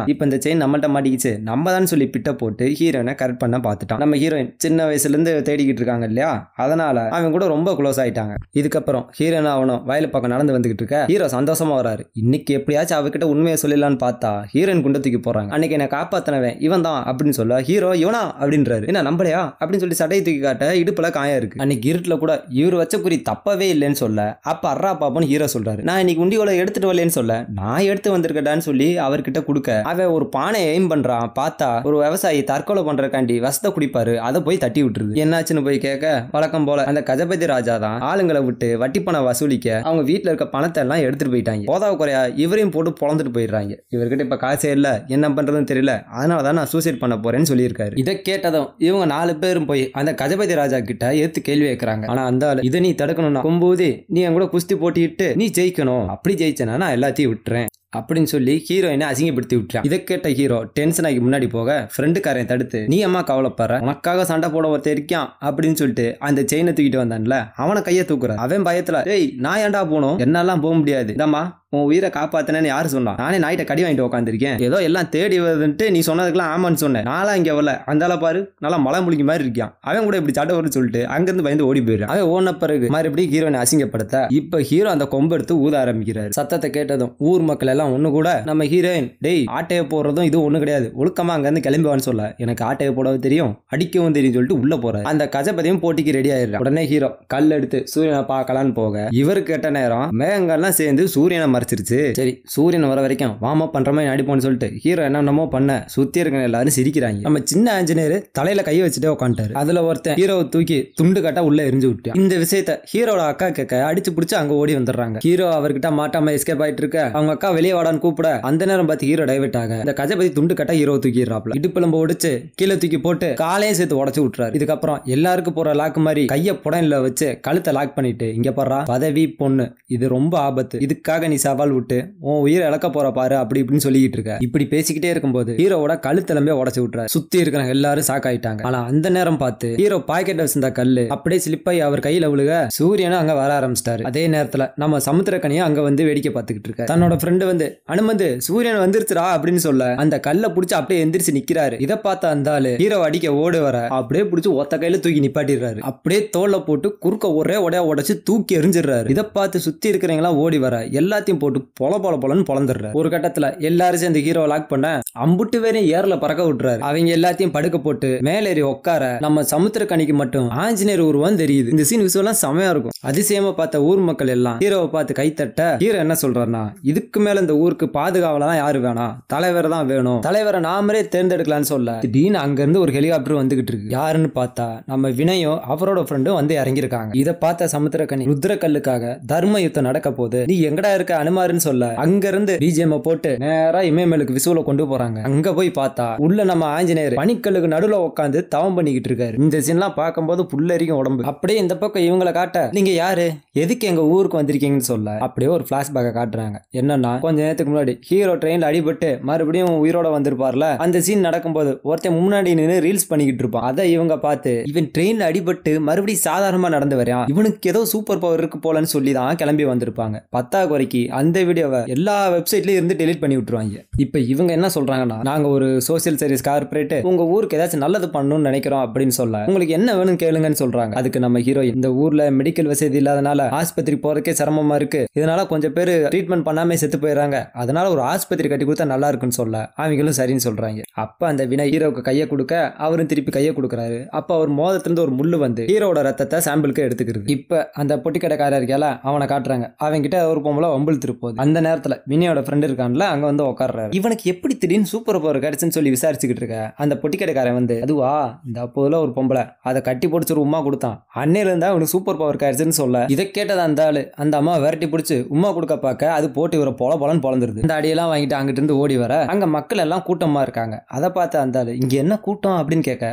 இப்ப இந்த செயின் நம்மள்ட்ட மாட்டிக்கிச்சு நம்ம தான் சொல்லி பிட்ட போட்டு ஹீரோயினை கரெக்ட் பண்ண பார்த்துட்டான். நம்ம ஹீரோயின் சின்ன வயசுல இருந்து தேடிக்கிட்டு இருக்காங்க இல்லையா, அதனால அவன் கூட ரொம்ப க்ளோஸ் ஆயிட்டாங்க. இதுக்கப்புறம் ஹீரோயின் அவனும் வயலு பக்கம் நடந்து வந்துகிட்டு இருக்க ஹீரோ சந்தோஷமா வராரு. இன்னைக்கு எப்படியாச்சும் அவகிட்ட உண்மையை சொல்லலான்னு பார்த்தா ஹீரோயின் குண்ட தூக்கி போறாங்க. அன்னைக்கு என்ன காப்பாத்தினவன் இவன் தான் அப்படின்னு சொல்ல ஹீரோ இவனா அப்படின்றாரு. என்ன நம்பலையா அப்படின்னு சொல்லி சட்டையை தூக்கி காட்ட இடுப்புல காயம் இருக்கு. அன்னைக்கு இருட்டுல கூட இவர் வச்ச குறி தப்பவே இல்லைன்னு சொல்ல அப்ப அர்ரா பாப்பன்னு ஹீரோ சொல்றாரு. நான் இன்னைக்கு உண்டியோல எடுத்துட்டு வரலன்னு சொல்ல, நான் எடுத்து வந்திருக்கடான்னு சொல்லி அவர்கிட்ட கொடுக்க, அவன் ஒரு பானையை எய்ம் பண்றான். பார்த்தா ஒரு விவசாயி தற்கொலை பண்றதுக்காண்டி வசத்தை குடிப்பாரு, அதை போய் தட்டி விட்டுருது. என்னாச்சுன்னு போய் கேட்க, வழக்கம் போல அந்த கஜபதி ராஜா தான் ஆளுங்களை விட்டு வட்டி பணம் வசூலிக்க அவங்க வீட்டுல இருக்க பணத்தை எல்லாம் எடுத்துட்டு போயிட்டாங்க. போதாவ குறையா இவரையும் போட்டு பொழந்துட்டு போயிடுறாங்க. இவர்கிட்ட இப்ப காசே இல்ல, என்ன பண்றதுன்னு தெரியல, அதனாலதான் நான் சூசைட் பண்ண போறேன்னு சொல்லியிருக்காரு. இதை கேட்டதும் இவங்க 4 பேரும் போய் அந்த கஜபதி ராஜா கிட்ட எடுத்து கேள்வி கேட்கறாங்க. ஆனா அந்த ஆளு, இதை நீ தடுக்கணும்னா கொம்போது நீ என் கூட குஸ்தி போட்டிட்டு நீ ஜெயிக்கணும், அப்படி ஜெயிச்சனா நான் எல்லாத்தையும் விட்டுறேன் அப்படின்னு சொல்லி ஹீரோயினை அசிங்கப்படுத்தி விட்டுறான். இதை கேட்ட ஹீரோ டென்ஷன் ஆகி முன்னாடி போக, ஃப்ரெண்டுக்காரன் தடுத்து, நீ அம்மா கவலைப்படுற, உனக்காக சண்டை போட ஒருத்தர் இருக்கான் அப்படின்னு சொல்லிட்டு அந்த செயினை தூக்கிட்டு வந்தான்ல, அவனை கையை தூக்குற. அவன் பயத்துல, ஏய் நான் ஏன்டா போனோம், என்னாலாம் போக முடியாது, இதாம்மா உன் உயிரை காப்பாத்தினேன்னு யாரு சொன்னா, நானே நாய்ட்ட கடி வாங்கிட்டு உட்காந்துருக்கேன், ஏதோ எல்லாம் தேடி வருதுன்ட்டு நீ சொன்னதுக்கெல்லாம் ஆமான்னு சொன்னேன், நாளா இங்க வரல, அந்தால பாரு நல்லா மழை முழிக்க மாதிரி இருக்கான், அவன் கூட இப்படி சட்டை வரும்னு சொல்லிட்டு அங்கிருந்து பயந்து ஓடி போயிடுறான். அவன் ஓன பிறகு மறுபடியும் ஹீரோனை அசிங்கப்படுத்த, இப்ப ஹீரோ அந்த கொம்பு எடுத்து ஊத ஆரம்பிக்கிறாரு. சத்தத்தை கேட்டதும் ஊர் மக்கள் எல்லாம் ஒண்ணு கூட நம்ம ஹீரோயின், டேய் ஆட்டையை போடுறதும் இது ஒண்ணு கிடையாது, ஒழுக்கமா அங்க இருந்து கிளம்புவான்னு சொல்ல, எனக்கு ஆட்டையை போடவும் தெரியும் அடிக்கவும் தெரியும் சொல்லிட்டு உள்ள போறாரு. அந்த கஜபதியும் போட்டிக்கு ரெடி ஆயிடுறான். உடனே ஹீரோ கல் எடுத்து சூரியனை பார்க்கலான்னு போக, இவரு கேட்ட நேரம் மேகங்கள்லாம் சேர்ந்து சூரியனை மறைச்சிருச்சு. சரி சூரியன் வர வரைக்கும் வார்ம் அப் பண்ற மாதிரி நடிப்போம்னு சொல்லிட்டு ஹீரோ என்னமோ பண்ண, சுத்தி இருக்க எல்லாரும் சிரிக்கிறாங்க. நம்ம சின்ன ஆஞ்சநேயர் தலையில கையை வச்சுட்டே உட்காந்துட்டாரு. அதுல ஒருத்தன் ஹீரோவை தூக்கி துண்டு கட்டா உள்ள எரிஞ்சு விட்டான். இந்த விஷயத்த ஹீரோட அக்கா கேட்க அடிச்சு பிடிச்சு அங்க ஓடி வந்துடுறாங்க. ஹீரோ அவர்கிட்ட மாட்டாம எஸ்கேப் ஆயிட்டு இருக்க, அவங்க அக்கா வெளியே வாடான்னு கூப்பிட, அந்த நேரம் பார்த்து ஹீரோ டைவர்ட் ஆக இந்த கஜபதி துண்டு கட்டா ஹீரோ தூக்கிடுறாப்ல. இடுப்புலம்ப ஒடிச்சு கீழே தூக்கி போட்டு காலையும் சேர்த்து உடச்சு விட்டுறாரு. இதுக்கப்புறம் எல்லாருக்கும் போற லாக் மாதிரி கைய புடன்ல வச்சு கழுத்தை லாக் பண்ணிட்டு, இங்க பாரு பதவி பொண்ணு இது ரொம்ப ஆபத்து, இதுக்காக நீ சவால் விட்டு உன் உயிரை இழக்க போற பாரு அப்படி இப்படின்னு சொல்லிட்டு இருக்க. இப்படி பேசிக்கிட்டே இருக்கும்போது ஹீரோவோட கழுத்தெலம்பே உடச்சு விட்டுறாரு. சுத்தி இருக்கிற எல்லாரும் ஷாக் ஆயிட்டாங்க. ஆனா அந்த நேரம் பார்த்து ஹீரோ பாக்கெட் வச்சிருந்த கல்லு அப்படியே ஸ்லிப் ஆகி அவர் கையில விழுக, சூரியனும் அங்க வர ஆரம்பிச்சிட்டாரு. அதே நேரத்துல நம்ம சமுத்திரக்கனியும் அங்க வந்து வேடிக்கை பார்த்துக்கிட்டு இருக்க. தன்னோட ஃப்ரெண்டு வந்து, அனுமந்து சூரியன் வந்துருச்சுடா அப்படின்னு சொல்ல, அந்த கல்லை புடிச்சு அப்படியே எந்திரிச்சு நிக்கிறாரு. இதை பார்த்த அந்த ஆளு ஹீரோ அடிக்க ஓடு வர, அப்படியே புடிச்சு ஒத்த கையில தூக்கி நிப்பாட்டிடுறாரு. அப்படியே தோல்ல போட்டு குறுக்க ஒரே உடையா உடைச்சு தூக்கி எரிஞ்சிடுறாரு. இதை பார்த்து சுத்தி இருக்கிறவங்களா ஓடி வர, எல்லாத்தையும் போட்டு பொல பொல பொலன்னு பொழந்துடுறாரு. ஒரு கட்டத்துல எல்லாரும் சேர்ந்து ஹீரோ லாக் பண்ண, அம்புட்டு வேறையும் ஏர்ல பறக்க விட்டுறாரு. அவங்க எல்லாத்தையும் படுக்க போட்டு மேலேறி உட்கார, நம்ம சமுத்திரக்கனிக்கு மட்டும் ஆஞ்சநேயர் உருவம் தெரியுது. இந்த சீன் விஷயம் செமையா இருக்கும். அதிசயமா பார்த்த ஊர் மக்கள் எல்லாம் ஹீரோவை பார்த்து கைத்தட்ட, ஹீரோ என்ன சொல்றாருன்னா, இதுக்கு மேல இந்த ஊருக்கு பாதுகாவலாம் யாரு வேணாம், தலைவர் தான் வேணும், தலைவரை நாமளே தேர்ந்தெடுக்கலாம்னு சொல்ல, திடீர்னு அங்க இருந்து ஒரு ஹெலிகாப்டர் வந்துகிட்டு இருக்கு. யாருன்னு பார்த்தா நம்ம வினயும் அவரோட ஃப்ரெண்டும் வந்து இறங்கிருக்காங்க. இதை பார்த்த சமுத்திரக்கனி, ருத்ரக்கல்லுக்காக தர்ம யுத்தம் நடக்க போது, நீ எங்கடா இருக்க அனுமாருன்னு சொல்ல, அங்க இருந்து பிஜிஎம் போட்டு நேரா இமயமேலுக்கு விசுவல கொண்டு போறாங்க. அங்க போய் பார்த்தா உள்ள நம்ம ஆஞ்சநேயர் பனிக்கல்லுக்கு நடுவுல உட்காந்து தவம் பண்ணிக்கிட்டு இருக்காரு. இந்த சீன்லாம் பார்க்கும்போது புல்லரிக்கும் உடம்பு. அப்படியே இந்த பக்கம் இவங்களை காட்ட, நீங்க யாரு, எதுக்கு எங்க ஊருக்கு வந்திருக்கீங்கன்னு சொல்ல, அப்படியே ஒரு பிளாஷ்பேக்கை காட்டுறாங்க. என்னன்னா, கொஞ்ச நேரத்துக்கு முன்னாடி ஹீரோ ட்ரெயின்ல அடிபட்டு மறுபடியும் உயிரோட வந்திருப்பார்ல, அந்த சீன் நடக்கும்போது ஒருத்தன் முன்னாடி நின்று ரீல்ஸ் பண்ணிக்கிட்டு இருப்பான். அதை இவங்க பார்த்து, இவன் ட்ரெயின்ல அடிபட்டு மறுபடியும் சாதாரணமா நடந்து வரான், இவனுக்கு ஏதோ சூப்பர் பவர் இருக்கு போலன்னு சொல்லி தான் கிளம்பி வந்திருப்பாங்க. 10 குறைக்கு அந்த வீடியோவை எல்லா வெப்சைட்லயும் இருந்து டெலீட் பண்ணி விட்டுருவாங்க. இப்ப இவங்க என்ன சொல்றாங்கன்னா, நாங்க ஒரு சோசியல் சர்வீஸ் கார்பரேட், உங்க ஊருக்கு ஏதாச்சும் நல்லது பண்ணணும்னு நினைக்கிறோம் அப்படின்னு சொல்ல, உங்களுக்கு என்ன வேணும் கேளுங்கன்னு சொல்றாங்க. அதுக்கு நம்ம ஹீரோ, இந்த ஊர்ல மெடிக்கல் வசதி இல்லாதனால ஆஸ்பத்திரி போறதுக்கே சிரமமா இருக்கு, இதனால கொஞ்சம் பேர் ட்ரீட்மெண்ட் பண்ணாம செத்து போயிடறாங்க, அதனால ஒரு ஆஸ்பத்திரி கட்டி கொடுத்தா நல்லா இருக்குன்னு சொல்ல, அவங்களும் சரின்னு சொல்றாங்க. அப்ப அந்த வினய் ஹீரோக்கு கையை கொடுக்க, அவரும் திருப்பி கையை கொடுக்குறாரு. அப்ப அவர் மோதத்திலிருந்து ஒரு முள்ளு வந்து ஹீரோட ரத்தத்தை சாம்பிளுக்கு எடுத்துக்கிறது. இப்ப அந்த பொட்டிக்கடைக்காரர் இருக்கால, அவனை காட்டுறாங்க. அவங்க கிட்ட ஒரு பொம்பளை வம்பில் திருப்போது. அந்த நேரத்துல வினயோட ஃப்ரெண்ட் இருக்கான்ல, அங்க வந்து உட்கார்றாரு. இவனுக்கு எப்படி திடீர்னு சூப்பர் பவர் கிடைச்சுன்னு சொல்லி விசாரிச்சுக்கிட்டு இருக்க, அந்த பொட்டிக்கடைக்காரன் வந்து, அதுவா இந்த அப்போதுல ஒரு பொம்பளை அதை கட்டி பிடிச்சி ஒரு உமா கொடுத்தான், அன்னையில இருந்தா அவனுக்கு சூப்பர் பவர் கிடைச்சுன்னு சொல்ல, இதை கேட்டது அந்த ஆளு அந்த அம்மா விரட்டி பிடிச்சு உமா கொடுக்க பார்க்க, அது போட்டு இவரை பொல பொலன்னு பொழந்துருது. இந்த அடியெல்லாம் வாங்கிட்டு அங்கிட்டு இருந்து ஓடி வர, அங்க மக்கள் எல்லாம் கூட்டமா இருக்காங்க. அதை பார்த்து அந்த ஆளு, இங்க என்ன கூட்டம் அப்படின்னு கேட்க,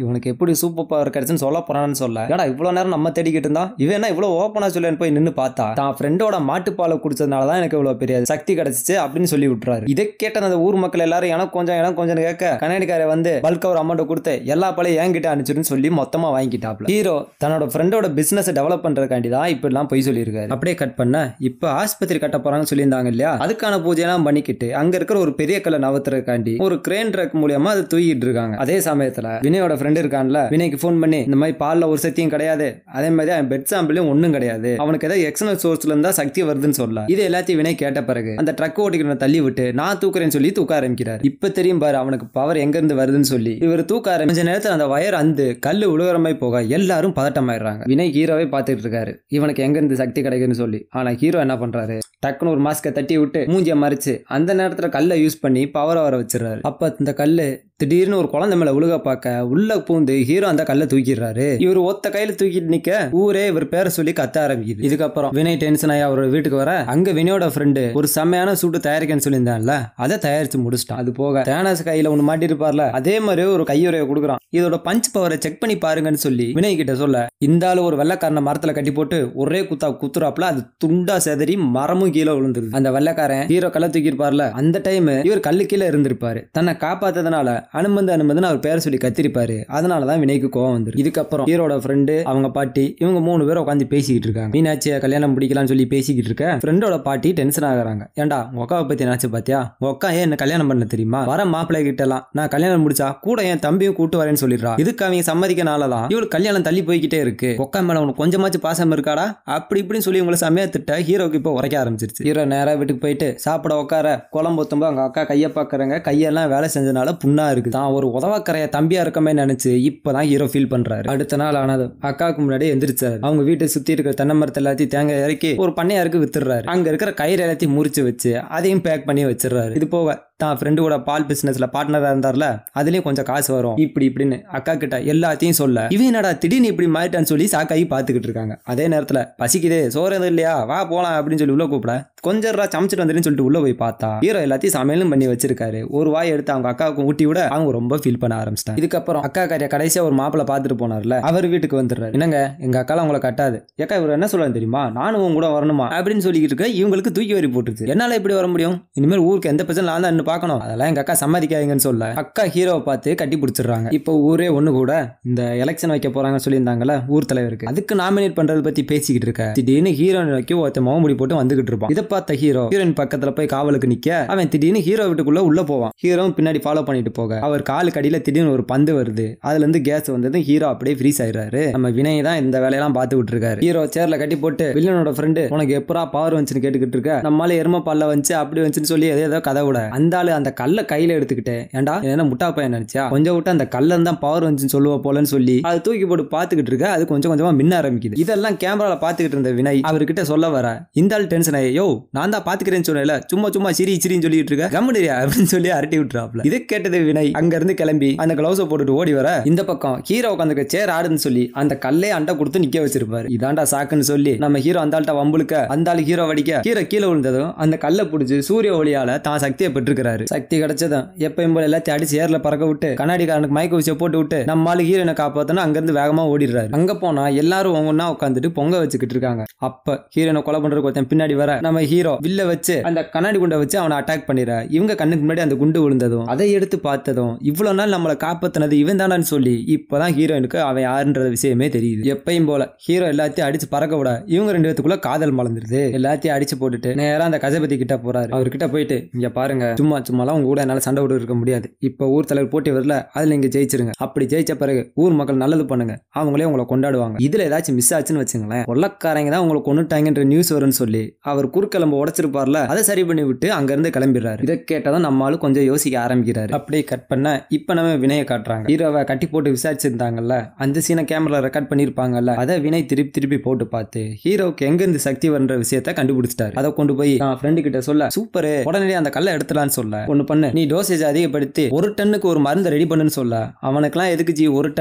இவனுக்கு எப்படி சூப்பர் பவர் கிடைச்சுன்னு சொல்ல போறான்னு சொல்ல, ஏடா இவ்வளவு நேரம் நம்ம தேடிக்கிட்டு இருந்தா, இவன் என்ன இவ்வளவு ஓப்பனா சொல்லேன்னு போய் நின்று பார்த்தா, தான் ஃப்ரெண்டோட மாட்டுப்பாலை குடிச்சதுனாலதான் எனக்கு இவ்வளவு பெரிய சக்தி கிடைச்சிச்சு அப்படின்னு சொல்லி விட்டுறாரு. இதை கேட்ட அந்த ஊர் மக்கள் எல்லாரும் எனக்கு கொஞ்சம் கேட்க, கன்னடிக்கார வந்து பல்க் ஒரு அமௌண்ட் கொடுத்து எல்லா பழைய என்கிட்ட அனுப்பிச்சுன்னு சொல்லி மொத்தமா வாங்கிட்டாப்ல. ஹீரோ தன்னோட ஃப்ரெண்டோட பிசினஸ் டெவலப் பண்றதுக்காண்டி தான் இப்படி எல்லாம் போய் சொல்லியிருக்காரு. அப்படியே கட் பண்ண, இப்ப ஆஸ்பத்திரி கட்ட போறாங்கன்னு சொல்லியிருந்தாங்க இல்லையா, அதுக்கான பூஜை எல்லாம் பண்ணிக்கிட்டு அங்க இருக்கிற ஒரு பெரிய கல்லை நவத்துறதுக்காண்டி ஒரு கிரேன் ட்ரக் மூலியமா அதை தூக்கிட்டு இருக்காங்க. அதே சமயத்துல வினயோட ஃப்ரெண்ட் இருக்கான்ல, வினய்க்கு போன் பண்ணி, இந்த மாதிரி பால்ல ஒரு சக்தியும் கிடையாது, அதே மாதிரி அவன் பெட் சாம்பிளையும் ஒன்னும் கிடையாது, அவனுக்கு ஏதாவது எக்ஸ்டர்னல் சோர்ஸ்ல இருந்தா சக்தி வருதுன்னு சொல்ல, இது எல்லாத்தையும் வினை கேட்ட பிறகு அந்த ட்ரக் ஓட்டிக்கிறவனை தள்ளி விட்டு நான் தூக்குறேன்னு சொல்லி தூக்க ஆரம்பிக்கிறார். இப்ப தெரியும் பாரு அவனுக்கு பவர் எங்க இருந்து வருதுன்னு சொல்லி. இவர் தூக்க ஆரம்பிச்ச நேரத்தில் அந்த வயர் அந்த கல்லு உலகரமாய் போக எல்லாரும் பதட்டமாயிடுறாங்க. வினை ஹீரோவை பார்த்துட்டு இருக்காரு இவனுக்கு எங்க இருந்து சக்தி கிடைக்குன்னு சொல்லி. ஆனா ஹீரோ என்ன பண்றாரு, டக்குன்னு ஒரு மாஸ்கை தட்டி விட்டு மூஞ்சிய மறைச்சு அந்த நேரத்துல கல்லை யூஸ் பண்ணி பவரை வர வச்சிடறாரு. அப்ப இந்த கல்லு திடீர்னு ஒரு குழந்தை மேல உலக பார்க்க உள்ள பூந்து ஹீரோ அந்த கல்லை தூக்கிடுறாரு. இவர் ஒத்த கையில தூக்கிட்டு நிக்க ஊரே இவர் பேரை சொல்லி கத்த ஆரம்பிக்குது. இதுக்கப்புறம் வினய் டென்ஷன் ஆகி அவரோட வீட்டுக்கு வர அங்க வினயோட ஃப்ரெண்டு ஒரு செம்மையான சூட்டு தயாரிக்கன்னு சொல்லியிருந்தான்ல அதை தயாரிச்சு முடிச்சிட்டான். அது போக தேனாஸ் கையில ஒண்ணு மாட்டிருப்பார்ல அதே மாதிரி ஒரு கையுறைய கொடுக்குறான். இதோட பஞ்ச் பவரை செக் பண்ணி பாருங்கன்னு சொல்லி வினய் கிட்ட சொல்ல இந்த ஆளு ஒரு வெள்ளைக்காரனை மரத்துல கட்டி போட்டு ஒரே குத்துறாப்புல அது துண்டா செதறி மரமும் கீழே விழுந்துருது. அந்த வெள்ளைக்காரன் ஹீரோ கல்லை தூக்கிருப்பார்ல அந்த டைம் இவர் கல்லு கீழே இருந்திருப்பாரு. தன்னை காப்பாத்ததுனால அனுமந்து அவர் பேரை சொல்லி கத்திருப்பாரு. அதனாலதான் வினைக்கு கோவம் வந்துரு. இதுக்கப்புறம் ஹீரோட ஃப்ரெண்டு அவங்க பாட்டி இவங்க 3 பேரும் உட்காந்து பேசிக்கிட்டு இருக்காங்க. மீனாட்சியை கல்யாணம் பிடிக்கலாம்னு சொல்லி பேசிக்கிட்டு இருக்க ஃப்ரெண்டோட பாட்டி டென்ஷன் ஆகுறாங்க. ஏண்டா உக்காவை பத்தி நினைச்சு பாத்தியா, உக்கா ஏன் என்ன கல்யாணம் பண்ண தெரியுமா, வர மாப்பிள்ளை கிட்ட எல்லாம் நான் கல்யாணம் முடிச்சா கூட என் தம்பியும் கூட்டு வரேன்னு சொல்லிடுறா. இதுக்கு அவங்க சம்மதிக்கனாலதான் இவளுக்கு கல்யாணம் தள்ளி போய்கிட்டே இருக்கு. உக்கா மேல உனக்கு கொஞ்சமாச்சு பாசம் இருக்காடா அப்படி இப்படின்னு சொல்லி உங்களை செம்மையா திட்ட ஹீரோக்கு இப்போ உரைக்க ஆரம்பிச்சிருச்சு. ஹீரோ நேரா வீட்டுக்கு போயிட்டு சாப்பிட உட்கார குழம்பு ஊத்தும்போது அவங்க அக்கா கையை பாக்குறாங்க. கையெல்லாம் வேலை செஞ்சனால புண்ணா இருக்கு. தான் ஒரு உதவாக்கரைய தம்பியா இருக்கமே நினைச்சு இப்பதான் ஹீரோ ஃபீல் பண்றாரு. அடுத்த நாள் ஆனது அக்காவுக்கு முன்னாடி எந்திரிச்சாரு. அவங்க வீட்டை சுத்தி இருக்கிற தென்னை மரத்தை எல்லாத்தையும் தேங்காய் இறக்கி ஒரு பண்ணையாருக்கு வித்துறாரு. அங்க இருக்கிற கயிறு எல்லாத்தையும் முறிச்சு வச்சு அதையும் பேக் பண்ணி வச்சிடறாரு. இது போக தான் ஃப்ரெண்டு கூட பால் பிசினஸ்ல பார்ட்னரா இருந்தார்ல அதுலயும் கொஞ்சம் காசு வரும் இப்படின்னு அக்கா கிட்ட எல்லாத்தையும் சொல்ல இவன் என்னடா திடீர்னு இப்படி மாறிட்டான்னு சொல்லி சாக்காயி பாத்துக்கிட்டு இருக்காங்க. அதே நேரத்துல பசிக்குதே சோறு எதுவும் இல்லையா வா போலாம் அப்படின்னு சொல்லி உள்ள கூப்பிட கொஞ்சம் சமைச்சிட்டு வந்துருன்னு சொல்லிட்டு உள்ள போய் பார்த்தா ஹீரோ எல்லாத்தையும் சமையலும் பண்ணி வச்சிருக்காரு. ஒரு வாய் எடுத்து அவங்க அக்காவுக்கு ஊட்டி விட அவங்க ரொம்ப ஃபீல் பண்ண ஆரம்பிச்சிட்டாங்க. இதுக்கப்புறம் அக்கா காரிய கடைசியா ஒரு மாப்பிளை பார்த்துட்டு போனார்ல அவர் வீட்டுக்கு வந்துடுறாரு. என்னங்க எங்க அக்கால உங்களை கட்டாது ஏக்கா இவர் என்ன சொல்றாரு தெரியுமா, நானும் உங்க கூட வரணுமா அப்படின்னு சொல்லிக்கிட்டு இருக்க இவங்களுக்கு தூக்கி வரி போட்டுருச்சு. என்னால எப்படி வர முடியும், இனிமேல் ஊருக்கு எந்த பிரச்சனை நான் தான் பார்க்கணும், அதெல்லாம் எங்க அக்கா சம்மதிக்காதீங்கன்னு சொல்ல அக்கா ஹீரோவை பார்த்து கட்டி பிடிச்சிடுறாங்க. இப்போ ஊரே ஒண்ணு கூட இந்த எலெக்ஷன் வைக்க போறாங்க சொல்லியிருந்தாங்கல்ல ஊர் தலைவருக்கு அதுக்கு நாமினேட் பண்றது பத்தி பேசிக்கிட்டு இருக்க திடீர்னு ஹீரோயின் வைக்க ஒருத்த முகமுடி போட்டு வந்துகிட்டு இருப்பான். இதை பார்த்த ஹீரோயின் பக்கத்துல போய் காவலுக்கு நிக்க அவன் திடீர்னு ஹீரோ வீட்டுக்குள்ள உள்ள போவான். ஹீரோ பின்னாடி ஃபாலோ பண்ணிட்டு போக அவர் காலு கடியில திடீர்னு ஒரு பந்து வருது. அதுல இருந்து கேஸ் வந்தது ஹீரோ அப்படியே ஃப்ரீஸ் ஆயிடுறாரு. நம்ம வினய் தான் இந்த வேலையெல்லாம் பார்த்து விட்டு இருக்காரு. ஹீரோ சேர்ல கட்டி போட்டு வில்லனோட ஃப்ரெண்டு உனக்கு எப்பரா பவர் வந்துச்சுன்னு கேட்டுக்கிட்டு இருக்க நம்மளால எரும பல்ல வந்துச்சு அப்படி வந்துச்சுன்னு சொல்லி ஏதோ கதை விட அந்த ஆளு அந்த கல்ல கையில எடுத்துக்கிட்டு ஏன்டா என்ன முட்டா பையன் நினைச்சா கொஞ்சம் விட்டு அந்த கல்ல தான் பவர் வந்துச்சுன்னு சொல்லுவ போலன்னு சொல்லி அது தூக்கி போட்டு பாத்துக்கிட்டு இருக்க அது கொஞ்சம் கொஞ்சமா மின்ன ஆரம்பிக்குது. இதெல்லாம் கேமரால பாத்துக்கிட்டு இருந்த வினய் அவர்கிட்ட சொல்ல வர இந்த ஆள் டென்ஷன் ஆகி யோ நான் தான் பாத்துக்கிறேன்னு சொன்னேன்ல சும்மா சிரின்னு சொல்லிட்டு இருக்க கம்முடியா அப்படின்னு சொல்லி அரட்டி விட்டுறாப்ல. இதை கேட்டது வினய் அங்க இருந்து கிளம்பி அந்த கிளவுஸை போட்டுட்டு ஓடி வர இந்த பக்கம் ஹீரோ உட்காந்து சேர் ஆடுன்னு சொல்லி அந்த கல்லே அண்டை கொடுத்து நிக்க வச்சிருப்பாரு. இதாண்டா சாக்குன்னு சொல்லி நம்ம ஹீரோ அந்த ஆள்கிட்ட வம்புழுக்க அந்த ஆள் ஹீரோ வடிக்க ஹீரோ கீழே விழுந்ததும் அந்த கல்லை பிடிச்சி சூரிய ஒளியால தான் சக்தியை பெற்றிருக்கிறாரு. சக்தி கிடைச்சதும் எப்பயும் போல எல்லாத்தையும் அடிச்சு ஏர்ல பறக்க விட்டு கண்ணாடிக்காரனுக்கு மயக்க ஊசியை போட்டு விட்டு நம்ம ஆளு ஹீரோனை காப்பாத்தனா அங்க இருந்து வேகமா ஓடிடுறாரு. அங்க போனா எல்லாரும் ஒவ்வொன்னா உட்காந்துட்டு பொங்க வச்சுக்கிட்டு இருக்காங்க. அப்ப ஹீரோனை கொலை பண்றதுக்கு ஒருத்தன் பின்னாடி வர நம்ம ஹீரோ வில்ல வச்சு அந்த கண்ணாடி குண்டை வச்சு அவனை அட்டாக் பண்ணிடுற. இவங்க கண்ணுக்கு முன்னாடி அந்த குண்டு விழுந்ததும் அதை எடுத்து பார்த்ததும் இவ்வளவு நாள் நம்மளை காப்பாத்தினது இவன் தானு சொல்லி இப்பதான் ஹீரோனுக்கு அவன் யாருன்ற விஷயமே தெரியுது. எப்பயும் போல ஹீரோ எல்லாத்தையும் அடிச்சு பறக்க விட இவங்க 2 பேத்துக்குள்ள காதல் மலர்ந்துருது. எல்லாத்தையும் அடிச்சு போட்டுட்டு நேரா அந்த கஜபதி கிட்ட போறாரு. அவர்கிட்ட போயிட்டு இங்க பாருங்க சும்மாலாம் உங்க கூட என்னால சண்டை விட்டு இருக்க முடியாது. இப்ப ஊர் தலைவர் போட்டி வரல அதுல நீங்க ஜெயிச்சிருங்க. அப்படி ஜெயிச்ச பிறகு ஊர் மக்கள் நல்லது பண்ணுங்க அவங்களே உங்களை கொண்டாடுவாங்க. இதுல ஏதாச்சும் மிஸ் ஆச்சுன்னு வச்சுங்களேன் கொள்ளக்காரங்க தான் உங்களை கொண்டுட்டாங்கன்ற நியூஸ் வரும்னு சொல்லி அவர் குறுக்கிழம்பு உடைச்சிருப்பார்ல அதை சரி பண்ணி விட்டு அங்க இருந்து கிளம்பிடுறாரு. இதை கேட்டதான் நம்மளும் கொஞ்சம் யோசிக்க ஆரம்பிக்கிறாரு. அப்படியே கட் பண்ண இப்ப நம்ம வினய காட்டுறாங்க. ஹீரோவை கட்டி போட்டு விசாரிச்சிருந்தாங்கல்ல அந்த சீனை கேமரா ரெக்கார்ட் பண்ணிருப்பாங்கல்ல அதை வினய் திருப்பி போட்டு பார்த்து ஹீரோக்கு எங்க இருந்து சக்தி வர்ற விஷயத்த கண்டுபிடிச்சிட்டாரு. அதை கொண்டு போய் ஃப்ரெண்டு கிட்ட சொல்ல சூப்பர் உடனடியே அந்த கல்லை எடுத்துலான்னு சொல்ல ஒண்ணு பண்ணு நீ டோசேஜ் அதிகப்படுத்தி 1 டன்னுக்கு ஒரு மருந்து ரெடி பண்ணுன்னு சொல்ல அவனுக்குலாம் எதுக்கு ஜி 1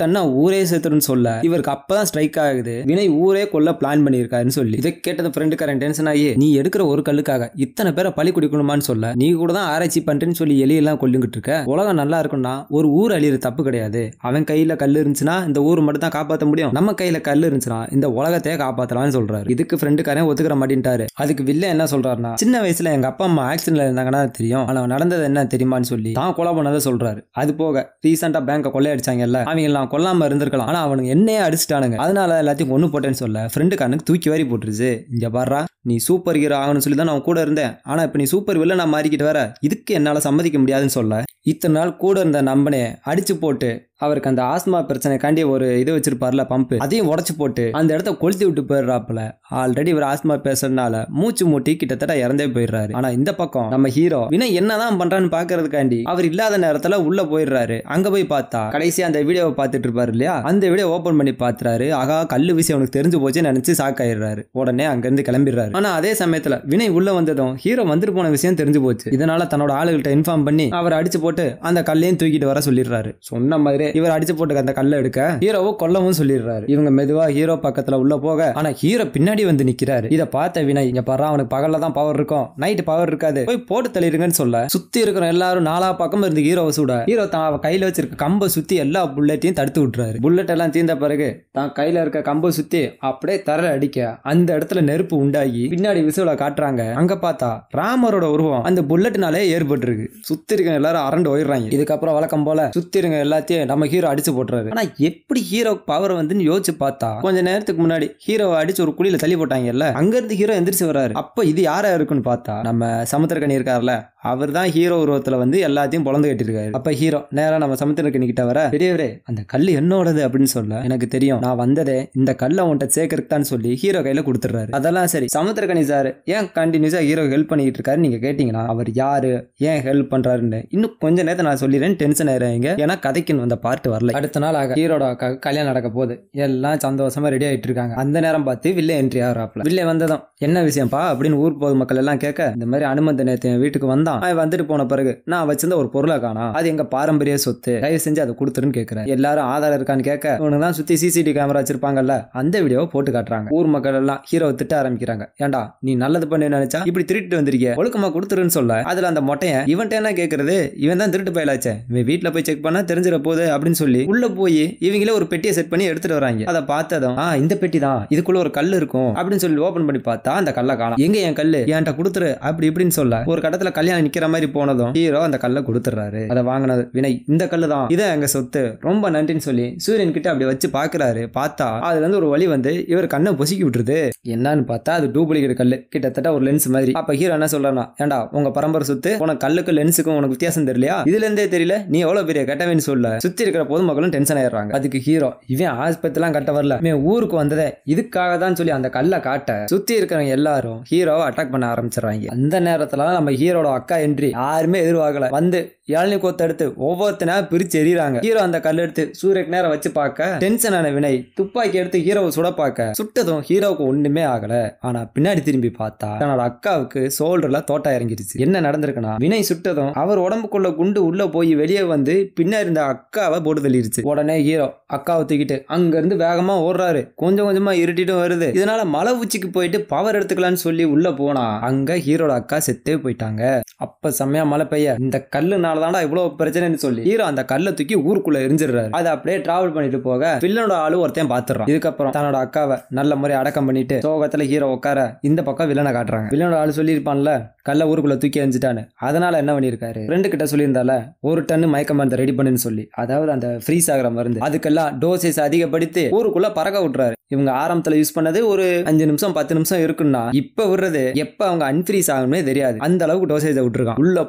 டன்னா ஊரே சேர்த்துன்னு சொல்ல இவருக்கு அப்பதான் ஸ்ட்ரைக் ஆகுது வினய் ஊரே கொல்ல பிளான் பண்ணிருக்காருன்னு சொல்லி. இதை கேட்டது ஃப்ரெண்டுக்காரன் டென்ஷன் ஆகி நீ எடுக்கிற ஒரு கல்லுக்காக இத்தனை பேரை பழி குடிக்கணுமான்னு சொல்ல நீ கூட தான் ஆராய்ச்சி பண்றேன்னு சொல்லி எலியெல்லாம் கொல்லுங்கிட்டு இருக்க. உலகம் நல்லா இருக்கும்னா ஒரு ஊர் அழியிற தப்பு கிடையாது. அவன் கையில கல் இருந்துச்சுன்னா இந்த ஊர் மட்டும் தான் காப்பாற்ற முடியும். நம்ம கையில கல் இருந்துச்சுன்னா இந்த உலகத்தையே காப்பாத்தலாம்னு சொல்றாரு. இதுக்கு ஃப்ரெண்டுக்காரன் ஒத்துக்கிற மாட்டேன்ட்டாரு. அதுக்கு வில்ல என்ன சொல்றாருன்னா சின்ன வயசுல எங்க அப்பா அம்மா ஆக்சிடென்ட்ல இருந்தாங்கன்னா தெரியும் ஆனா நடந்தது என்ன தெரியுமான்னு சொல்லி தான் கொலை பண்ணதை சொல்றாரு. அது போக ரீசெண்டா பேங்க கொள்ளையடிச்சாங்கல்ல அவங்க எல்லாம் கொல்லாம இருந்திருக்கலாம் ஆனா அவனுக்கு என்னையே அடிச்சுட்டானுங்க அதனால எல்லாத்தையும் ஒண்ணு போட்டேன்னு சொல்ல ஃப்ரெண்டுக்காரனுக்கு தூக்கி வாரி போட்டுருச்சு. இங்க பாடுறா நீ சூப்பர் ஹீரோ ஆகணும்னு சொல்லி தான் நான் கூட இருந்தேன், ஆனா இப்ப நீ சூப்பர் வில்லனா மாறிக்கிட்டு வர, இதுக்கு என்னால சம்மதிக்க முடியாதுன்னு சொல்ல இத்தனை நாள் கூட இருந்த நம்பனே அடிச்சு போட்டு அவருக்கு அந்த ஆஸ்மா பிரச்சனைக்காண்டி ஒரு இது வச்சிருப்பார்ல பம்பு, அதையும் உடச்சு போட்டு அந்த இடத்த கொளுத்தி விட்டு போயிடுறாப்புல. ஆல்ரெடி இவர் ஆஸ்மா பேசுறதுனால மூச்சு மூட்டி கிட்டத்தட்ட இறந்தே போயிடுறாரு. ஆனா இந்த பக்கம் நம்ம ஹீரோ வினய் என்னதான் பண்றான்னு பாக்குறதுக்காண்டி அவர் இல்லாத நேரத்துல உள்ள போயிடுறாரு. அங்க போய் பார்த்தா கடைசி அந்த வீடியோவை பார்த்துட்டு இருப்பாரு இல்லையா, அந்த வீடியோ ஓபன் பண்ணி பாத்துறாரு. ஆகா, கல்லு விஷயம் அவனுக்கு தெரிஞ்சு போச்சு நினைச்சு ஷாக் ஆயிடுறாரு. உடனே அங்க இருந்து கிளம்பிடுறாரு. ஆனா அதே சமயத்துல வினய் உள்ள வந்ததும் ஹீரோ வந்துட்டு போன விஷயம் தெரிஞ்சு போச்சு. இதனால தன்னோட ஆளுகிட்ட இன்ஃபார்ம் பண்ணி அவர் அடிச்சு போட்டு அந்த கல்லையும் தூக்கிட்டு வர சொல்லிடுறாரு. சொன்ன மாதிரி இவர் அடிச்சு போட்டு அந்த கல்லை எடுக்க ஹீரோவை கொல்லவும் சொல்லிடுறாரு. இவங்க மெதுவா ஹீரோ பக்கத்துல உள்ள போக, ஆனா ஹீரோ பின்னாடி வந்து நிக்கிறாரு. இத பார்த்த வினய், இங்க பாரு அவனுக்கு பகல்ல தான் பவர் இருக்கும், நைட் பவர் இருக்காது, போய் போட்டு தள்ளிடுங்கன்னு சொல்ல சுத்தி இருக்கிற எல்லாரும் நாலா பக்கம் இருந்து ஹீரோவை சுட ஹீரோ தான் கையில வச்சிருக்க கம்பை சுத்தி எல்லா புல்லட்டையும் தடுத்து விட்டுறாரு. புல்லட் எல்லாம் தீர்ந்த பிறகு தான் கையில இருக்க கம்பை சுத்தி அப்படியே தரல அடிக்க அந்த இடத்துல நெருப்பு உண்டாகி பின்னாடி விசுவல காட்டுறாங்க. அங்க பார்த்தா ராமரோட உருவம் அந்த புல்லட்னாலே ஏற்பட்டு இருக்கு. சுத்தி இருக்க எல்லாரும் அரண்டு ஓயிடுறாங்க. இதுக்கப்புறம் வழக்கம் போல சுத்தி இருக்க எல்லாத்தையும் நம்ம ஹீரோ அடிச்சு போட்டுறாரு. ஆனா எப்படி ஹீரோ பவர் வந்து யோசிச்சு பார்த்தா கொஞ்ச நேரத்துக்கு முன்னாடி ஹீரோவை அடிச்சு ஒரு குழியில தள்ளி போட்டாங்கல்ல, அங்க இருந்து ஹீரோ எந்திரிச்சு வர்றாரு. அப்ப இது யாரா இருக்குன்னு பார்த்தா நம்ம சமுத்திரக்கனி இருக்காருல, அவர் தான் ஹீரோ உருவத்துல வந்து எல்லாத்தையும் பொழந்து கட்டிருக்காரு. அப்ப ஹீரோ நேரா நம்ம சமுத்திரக்கனி கிட்ட வர, பெரியவரே அந்த கல்லு என்னோடது அப்படின்னு சொல்ல, எனக்கு தெரியும், நான் வந்ததே இந்த கல்லை உன்ட்ட சேர்க்கறதுக்கு தான் சொல்லி ஹீரோ கையில கொடுத்துறாரு. அதெல்லாம் சரி, சமுத்திரக்கனி சார் ஏன் கண்டினியூஸா ஹீரோ ஹெல்ப் பண்ணிட்டு இருக்காரு நீங்க கேட்டீங்கன்னா, அவர் யாரு ஏன் ஹெல்ப் பண்றாருன்னு இன்னும் கொஞ்ச நேரத்தை நான் சொல்லிடுறேன், டென்ஷன் ஆயிடுறீங்க, ஏன்னா கதைக்குன்னு வந்த பார்ட் வரல. அடுத்த நாள் ஆக ஹீரோட கல்யாணம் நடக்க போகுது. எல்லாம் சந்தோஷமா ரெடி ஆயிட்டு இருக்காங்க. அந்த நேரம் பார்த்து வில்லே என்ட்ரி ஆகிறாப்ல. வில்லே வந்ததும் என்ன விஷயம்ப்பா அப்படின்னு ஊர் பொது மக்கள் எல்லாம் கேட்க, இந்த மாதிரி அனுமந்த நேத்து வீட்டுக்கு வந்தான், வந்துட்டு போன பிறகு நான் வச்சிருந்த ஒரு பொருளை காணா, அது எங்க பாரம்பரிய சொத்து, தயவு செஞ்சு அதை கொடுத்துருன்னு கேட்கிறேன். எல்லாரும் ஆதாரம் இருக்கான்னு கேட்க, இவனுக்கு தான் சுத்தி சிசிடிவி கேமரா வச்சிருப்பாங்கல்ல, அந்த வீடியோவை போட்டு காட்டுறாங்க. ஊர் மக்கள் எல்லாம் ஹீரோவை திட்ட ஆரம்பிக்கிறாங்க. ஏண்டா நீ நல்லது பண்ணு நினைச்சா இப்படி திருட்டு வந்திருக்க, ஒழுக்கமா கொடுத்துருன்னு சொல்ல, அதுல அந்த மொட்டையன் இவன்ட்ட என்ன கேட்கறது, இவன் தான் திருட்டு பயலாச்சே, இவன் வீட்டுல போய் செக் பண்ணா தெரிஞ்சிட போகுது அப்படின்னு சொல்லி உள்ள போய் இவங்களே ஒரு பெட்டியை செட் பண்ணி எடுத்துட்டு வராங்க. அதை பார்த்ததும் இந்த பெட்டி தான், இதுக்குள்ள ஒரு கல் இருக்கும் அப்படின்னு சொல்லி ஓபன் பண்ணி பார்த்தா அந்த கல்லை காணோம். எங்க என் கல்லு, என்கிட்ட கொடுத்துரு அப்படி இப்படின்னு சொல்ல ஒரு கட்டத்துல கல்யாணம் நிக்கிற மாதிரி போனதும் ஹீரோ அந்த கல்லை கொடுத்துறாரு. அதை வாங்கினது வினய், இந்த கல்லு தான், இதை எங்க சொத்து, ரொம்ப நன்றின்னு சொல்லி சூரியன் கிட்ட அப்படி வச்சு பாக்குறாரு. பார்த்தா அதுல இருந்து ஒரு வழி வந்து இவர் கண்ணை பொசுக்கி விட்டுருது. என்னன்னு பார்த்தா அது டூப்ளிகேட் கல்லு, கிட்டத்தட்ட ஒரு லென்ஸ் மாதிரி. அப்ப ஹீரோ என்ன சொல்றானா, ஏண்டா உங்க பரம்பரை சொத்து, உனக்கு கல்லுக்கு லென்ஸுக்கும் உனக்கு வித்தியாசம் தெரியலையா, இதுல இருந்தே தெரியல நீ எவ்வளவு பெரிய கட்டவேன்னு சொல்ல சுத்தி இருக்கிற பொதுமக்களும் டென்ஷன் ஆயிடுறாங்க. அதுக்கு ஹீரோ, இவன் ஆஸ்பத்திரிலாம் கட்ட வரல, இவன் ஊருக்கு வந்ததே இதுக்காக தான் சொல்லி அந்த கல்லை காட்ட சுத்தி இருக்கிறவங்க எல்லாரும் ஹீரோவை அட்டாக் பண்ண ஆரம்பிச்சிடறாங்க. அந்த நேரத்துல நம்ம ஹீரோட அக்கா என்ட்ரி யாருமே எதிர்பார்க்கல. வந்து இளநீ கோத்த எடுத்து ஒவ்வொருத்தனா பிரிச்சு எறிறாங்க. ஹீரோ அந்த கல் எடுத்து சூரியக்கு நேரம் வச்சு பார்க்க டென்ஷன் ஆன வினய் துப்பாக்கி எடுத்து ஹீரோவை சுட பார்க்க சுட்டதும் ஹீரோவுக்கு ஒண்ணுமே ஆகல. ஆனா பின்னாடி திரும்பி பார்த்தா தன்னோட அக்காவுக்கு சோல்டர்ல தோட்டா இறங்கிடுச்சு. என்ன நடந்திருக்குன்னா, வினய் சுட்டதும் அவர் உடம்புக்குள்ள குண்டு உள்ள போய் வெளியே வந்து பின்னாடி இருந்த அக்காவை போட்டு தள்ளிடுச்சு. உடனே ஹீரோ அக்காவை தூக்கிட்டு அங்க இருந்து வேகமா ஓடுறாரு. கொஞ்சம் கொஞ்சமா இருட்டிட்டும் வருது. இதனால மலை உச்சிக்கு போயிட்டு பவர் எடுத்துக்கலாம்னு சொல்லி உள்ள போனா அங்க ஹீரோட அக்கா செத்தே போயிட்டாங்க. அப்ப செம்மையா மழை பெய்ய இந்த கல்லுனால தான்டா இவ்வளவு பிரச்சனைன்னு சொல்லி ஹீரோ அந்த கல்லை தூக்கி ஊருக்குள்ள எரிஞ்சிடுறாரு. அதை அப்படியே டிராவல் பண்ணிட்டு போக வில்லனோட ஆளு ஒருத்தையும் பாத்துறான். இதுக்கப்புறம் தன்னோட அக்காவை நல்ல முறை அடக்கம் பண்ணிட்டு சோகத்துல ஹீரோ உட்கார இந்த பக்கம் வில்லனை காட்டுறாங்க. வில்லனோட ஆளு சொல்லியிருப்பான்ல கல்ல ஊருக்குள்ள தூக்கி எரிஞ்சிட்டான்னு, அதனால என்ன பண்ணிருக்காரு, ஃப்ரெண்டு கிட்ட சொல்லியிருந்தால ஒரு டன் மயக்க மருந்து ரெடி பண்ணுன்னு சொல்லி, அதாவது அந்த ஃப்ரீஸ் ஆகிற மருந்து, அதுக்கெல்லாம் டோசேஸ் அதிகப்படுத்தி ஊருக்குள்ள பறக்க விட்டுறாரு. இவங்க ஆரம்பத்துல யூஸ் பண்ணது ஒரு 5 நிமிஷம் 10 நிமிஷம் இருக்குன்னா இப்ப விடுறது எப்ப அவங்க அன்ஃப்ரீஸ் ஆகணும்னே தெரியாது, அந்த அளவுக்கு டோசேஜ் விட்டுருக்கான். உள்ள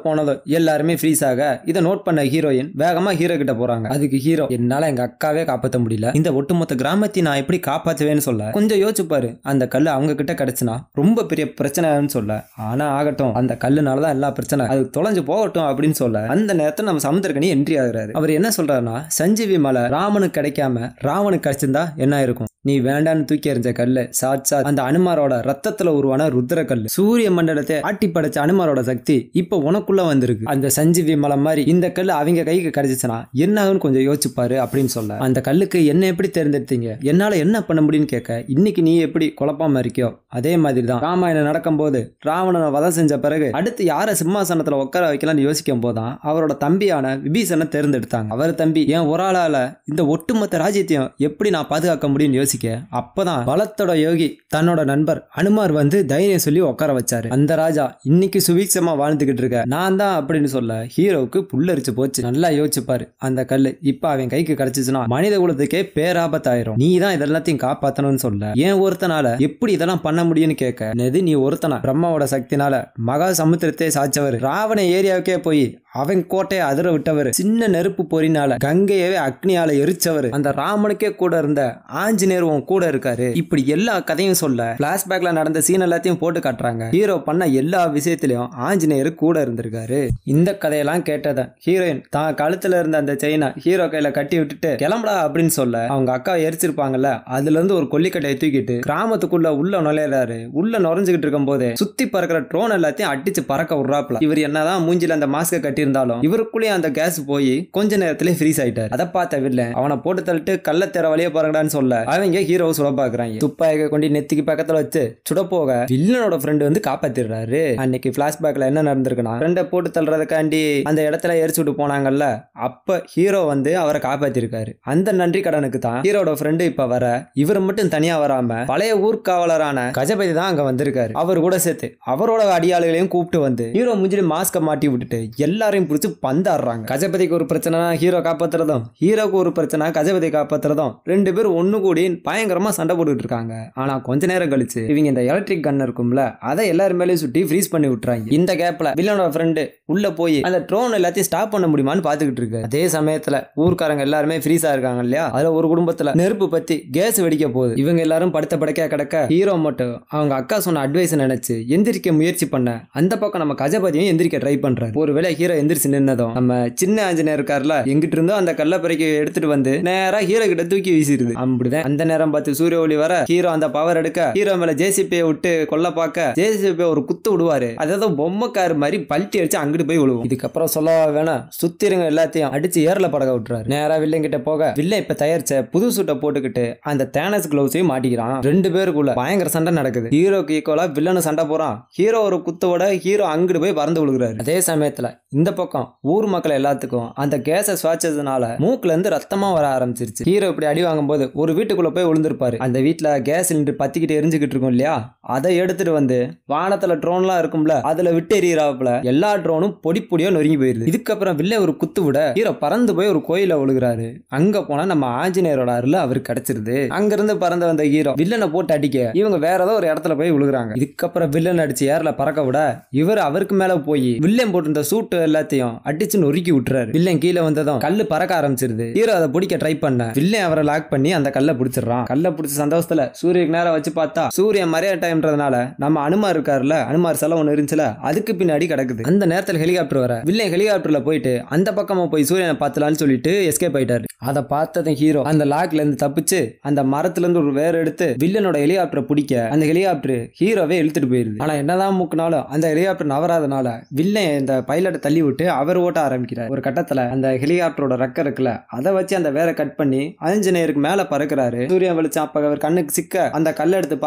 போனதும் எல்லாருமே ஃப்ரீஸ் ஆக இதை நோட் பண்ண ஹீரோயின் வேகமா ஹீரோ கிட்ட போறாங்க. அதுக்கு ஹீரோ, என்னால எங்க அக்காவே காப்பாற்ற முடியல, இந்த ஒட்டுமொத்த கிராமத்தை நான் எப்படி காப்பாற்றுவேன்னு சொல்ல, கொஞ்சம் யோசிச்சு பாரு, அந்த கல்லு அவங்க கிட்ட கிடைச்சுனா ரொம்ப பெரிய பிரச்சனைன்னு சொல்ல, ஆனா ஆகட்டும் அந்த கல்லுனாலதான் எல்லா பிரச்சனை, அது தொலைஞ்சு போகட்டும் அப்படின்னு சொல்ல அந்த நேரத்தில் நம்ம சமுத்திரக்கனி என்ட்ரி ஆகுறாரு. அவர் என்ன சொல்றாருன்னா, சஞ்சீவி மலை ராமனுக்கு கிடைக்காம ராவனுக்கு கிடைச்சிருந்தா என்ன இருக்கும், நீ வேண்டான்னு தூக்கி எறிஞ்ச கல்லு சாட்சாத் அந்த அனுமாரோட ரத்தத்துல உருவான ருத்ர கல்லு, சூரிய மண்டலத்தை ஆட்டி படைச்ச அனுமாரோட சக்தி இப்ப உனக்குள்ள வந்திருக்கு, அந்த சஞ்சீவி மலை மாதிரி இந்த கல்லு அவங்க கைக்கு கிடைச்சிச்சுன்னா என்ன ஆகுன்னு கொஞ்சம் யோசிச்சுப்பாரு அப்படின்னு சொல்ல, அந்த கல்லுக்கு என்ன எப்படி தேர்ந்தெடுத்தீங்க, என்னால என்ன பண்ண முடியும்னு கேட்க, இன்னைக்கு நீ எப்படி குழப்பமா இருக்கியோ அதே மாதிரி தான் ராமாயணம் நடக்கும் போது ராவணனை வதம் செஞ்ச பிறகு அடுத்து யாரை சிம்மாசனத்துல உட்கார வைக்கலாம்னு யோசிக்கும் போதுதான் அவரோட தம்பியான விபீஷனை தேர்ந்தெடுத்தாங்க. அவர் தம்பி என் ஒரு ஆளால இந்த ஒட்டுமொத்த ராஜ்யத்தையும் எப்படி நான் பாதுகாக்க முடியும்னு யோசிக்க அப்பதான் பலத்தோட யோகி தன்னோட நண்பர் அனுமார் வந்து தைரியம் சொல்லி உட்கார வச்சாரு. அந்த ராஜா இன்னைக்கு சுபீட்சமா வாழ்ந்துகிட்டு இருக்க நான் தான் அப்படின்னு சொல்ல ஹீரோவுக்கு புல்லரிச்சு போச்சு. நல்லா யோசிச்சுப்பாரு, அந்த கல்லு இப்ப அவன் கைக்கு கிடைச்சிச்சுன்னா மனித குலத்துக்கே பேராபத்தாயிரும். நீ தான் இதெல்லாத்தையும் காப்பாத்தணும்னு சொல்ல ஏன் ஒருத்தனால எப்படி இதெல்லாம் பண்ண முடியும்னு கேட்க, எது நீ ஒருத்தனா பிரம்மாவோட சக்தினால மகா சமுத்திரத்தை சாய்ச்சவர், ராவண ஏரியாவுக்கே போய் அவன் கோட்டையை அதிர விட்டவர், சின்ன நெருப்பு பொறினால கங்கையவே அக்னியால எரிச்சவர், அந்த ராமனுக்கே கூட இருந்த ஆஞ்சநேயரும் கூட இருக்காரு. இப்படி எல்லா கதையும் சொல்ல பிளாஷ்பேக்ல நடந்த சீன் எல்லாத்தையும் போட்டு காட்டுறாங்க. ஹீரோ பண்ண எல்லா விஷயத்திலயும் ஆஞ்சநேயர் கூட இருந்திருக்காரு. இந்த கதையெல்லாம் கேட்டத ஹீரோயின் தான் கழுத்துல இருந்த அந்த செயினை ஹீரோ கையில கட்டி விட்டுட்டு கிளம்புடா அப்படின்னு சொல்ல அவங்க அக்கா எரிச்சிருப்பாங்கல்ல, அதுல இருந்து ஒரு கொல்லிக்கட்டையை தூக்கிட்டு கிராமத்துக்குள்ள உள்ள நுழையிறாரு. உள்ள நுழைஞ்சுக்கிட்டு இருக்கும் போது சுத்தி பறக்கிற ட்ரோன் எல்லாத்தையும் அடிச்சு பறக்க விடுறாப்ல. இவர் என்னதான் மூஞ்சில அந்த மாஸ்க கட்டி இருந்தாலும் இவருக்குள்ளேயே அந்த கேஸ் போய் கொஞ்ச நேரத்திலே ஃப்ரீஸ் ஆயிட்டாரு. அதை பார்த்த வில்லன் அவனை போட்டு தள்ளிட்டு கள்ளத்தேர வழியே பாருங்கடான்னு சொல்ல அவங்க ஹீரோவை சுட பாக்குறாங்க. துப்பாக்கி கொண்டு நெத்திக்கு பக்கத்துல வச்சு சுட போக வில்லனோட ஃப்ரெண்ட் வந்து காப்பாத்திடுறாரு. அன்னைக்கு பிளாஷ்பேக்ல என்ன நடந்திருக்குன்னா, ஃப்ரெண்டை போட்டு தள்ளுறதுக்காண்டி அந்த இடத்துல எரிச்சு விட்டு போனாங்கல்ல, அப்ப ஹீரோ வந்து அவரை காப்பாத்திருக்காரு. அந்த நன்றி கடனுக்கு தான் ஹீரோட ஃப்ரெண்டு இப்ப வர இவர் மட்டும் தனியா வராம பழைய ஊர்காவலரான கஜபதி தான் அங்க வந்திருக்காரு. அவர் கூட சேர்த்து அவரோட அடியாளுகளையும் கூப்பிட்டு வந்து ஹீரோ முஞ்சில மாஸ்க மாட்டி விட்டுட்டு எல்லாரையும் பிடிச்சு பந்தாடுறாங்க. கஜபதிக்கு ஒரு பிரச்சனை ஹீரோ காப்பாத்துறதும், ஹீரோக்கு ஒரு பிரச்சனை கஜபதி காப்பாத்துறதும், ரெண்டு பேரும் ஒண்ணு கூடி பயங்கரமா சண்டை போட்டுட்டு இருக்காங்க. ஆனா கொஞ்ச நேரம் கழிச்சு இவங்க இந்த எலக்ட்ரிக் கன் இருக்கும்ல, அதை எல்லாரும் மேலேயும் சுட்டி ஃப்ரீஸ் பண்ணி விட்டுறாங்க. இந்த கேப்ல வில்லனோட ஃப்ரெண்டு உள்ள போய் அந்த ட்ரோன் எல்லாத்தையும் ஸ்டாப் பண்ண முடியுமான்னு பாத்துக்கிட்டு இருக்கு. அதே சமயத்துல ஊர்க்காரங்க எல்லாருமே ஃப்ரீஸா இருக்காங்க இல்லையா, அதுல ஒரு குடும்பத்துல நெருப்பு பத்தி கேஸ் வெடிக்க போகுது. இவங்க எல்லாரும் படுத்த படுக்க கிடக்க ஹீரோ மட்டும் அவங்க அக்கா சொன்ன அட்வைஸ் நினைச்சு எந்திரிக்க முயற்சி பண்ண அந்த பக்கம் நம்ம கஜபதியும் எந்திரிக்க ட்ரை பண்றாரு. ஒருவேளை ஹீரோ எந்திரிச்சு நின்னதும் நம்ம சின்ன ஆஞ்சநேயர் இருக்காருல, எங்கிட்ட இருந்தோ அந்த கள்ளப்பறைக்கு எடுத்துட்டு வந்து நேரா ஹீரோ கிட்ட தூக்கி வீசிடுது. அப்படிதான் அந்த நேரம் பார்த்து சூரிய ஒளி வர ஹீரோ அந்த பவர் எடுக்க ஹீரோ மேல ஜேசிபியை விட்டு கொல்ல பார்க்க ஜேசிபி ஒரு குத்து விடுவாரு. அதாவது பொம்மைக்காரு மாதிரி பல்ட்டி அடிச்சு அங்கிட்டு போய் விழுவும். இதுக்கப்புறம் சொல்ல வேணாம், சுத்திருங்க எல்லாத்தையும் அடிச்சு ஏர்ல படக விட்டுறாரு. நேரா வில்லன் கிட்ட போக வில்லன் இப்ப தயாரிச்ச புது சூட்டை போட்டுக்கிட்டு அந்த தேனஸ் கிளவுஸையும் மாட்டிக்கிறான். ரெண்டு பேருக்குள்ள பயங்கர சண்டை நடக்குது. ஹீரோக்கு ஈக்குவலா வில்லனு சண்டை போறான். ஹீரோ ஒரு குத்தோட ஹீரோ அங்கிட்டு போய் பறந்து விழுகிறாரு. அதே சமயத்துல இந்த பக்கம் ஊர் மக்கள் எல்லாத்துக்கும் அந்த கேஸை சுவாச்சதுனால மூக்குல இருந்து ரத்தமா வர ஆரம்பிச்சிருச்சு. ஹீரோ இப்படி அடி வாங்கும் போது ஒரு வீட்டுக்குள்ள போய் விழுந்திருப்பாரு. அந்த வீட்டுல கேஸ் சிலிண்டர் பத்திக்கிட்டு எரிஞ்சுக்கிட்டு இருக்கும் இல்லையா, அதை எடுத்துட்டு வந்து வானத்துல ட்ரோன்லாம் இருக்கும்ல அதுல விட்டு எறியறாப்புல எல்லா ட்ரோனும் பொடி பொடியா நொறுங்கி போயிருது. இதுக்கப்புறம் வில்ல ஒரு குத்து விட ஹீரோ பறந்து போய் ஒரு கோயில விழுகிறாரு. அங்க போனா நம்ம ஆஞ்சநேயரோட அருள் அவருக்கு கிடைச்சிருது. அங்க இருந்து பறந்து வந்த ஹீரோ வில்லனை போட்டு அடிக்க இவங்க வேற ஏதோ ஒரு இடத்துல போய் விழுகிறாங்க. இதுக்கப்புறம் வில்லன் அடிச்சு ஏர்ல பறக்க விட இவர் அவருக்கு மேல போய் வில்லன் போட்டு சூட்டு எல்லாத்தையும் அடிச்சு நொறுக்கி விட்டுறாரு. வில்லன் கீழே வந்ததும் கல்லு பறக்க ஆரம்பிச்சிருது. ஹீரோ அதை பிடிக்க ட்ரை பண்ண வில்லன் அவரை லாக் பண்ணி அந்த கல்லை பிடிச்சிடறான். கல்லை பிடிச்ச சந்தோஷத்துல சூரியனுக்கு நேரம் வச்சு பார்த்தா சூரியன் மறைய டைம்ன்றதுனால நம்ம அனுமார் இருக்காருல, அனுமார் செலவு ஒன்று இருந்துச்சுல, அதுக்கு பின்னாடி கிடக்குது. அந்த நேரத்தில் ஹெலிகாப்டர் வர வில்லன் ஹெலிகாப்டர்ல போயிட்டு அந்த பக்கமா போய் சூரியனை பார்த்தலான்னு சொல்லிட்டு எஸ்கேப் ஆயிட்டாரு. அதை பார்த்ததும் ஹீரோ அந்த லாக்ல இருந்து தப்பிச்சு அந்த மரத்துல இருந்து ஒரு வேர் எடுத்து வில்லனோட ஹெலிகாப்டரை பிடிக்க அந்த ஹெலிகாப்டர் ஹீரோவே இழுத்துட்டு போயிருது. ஆனா என்னதான் மூக்குனாலும் அந்த ஹெலிகாப்டர் நவராதனால வில்லன் இந்த பைலட்டை தள்ளி விட்டு அவர் ஓட்ட ஆரம்பிக்கிறார். ஒரு கட்டத்துல அந்த ஹெலிகாப்டரோட ரெக்க இருக்குல்ல, அதை வச்சு அந்த வேரை கட் பண்ணி ஆஞ்சநேயருக்கு மேல பறக்குறாரு. சூரியன் வெளிச்சம் அப்ப அவர் கண்ணுக்கு சிக்க அந்த கல்லை எடுத்து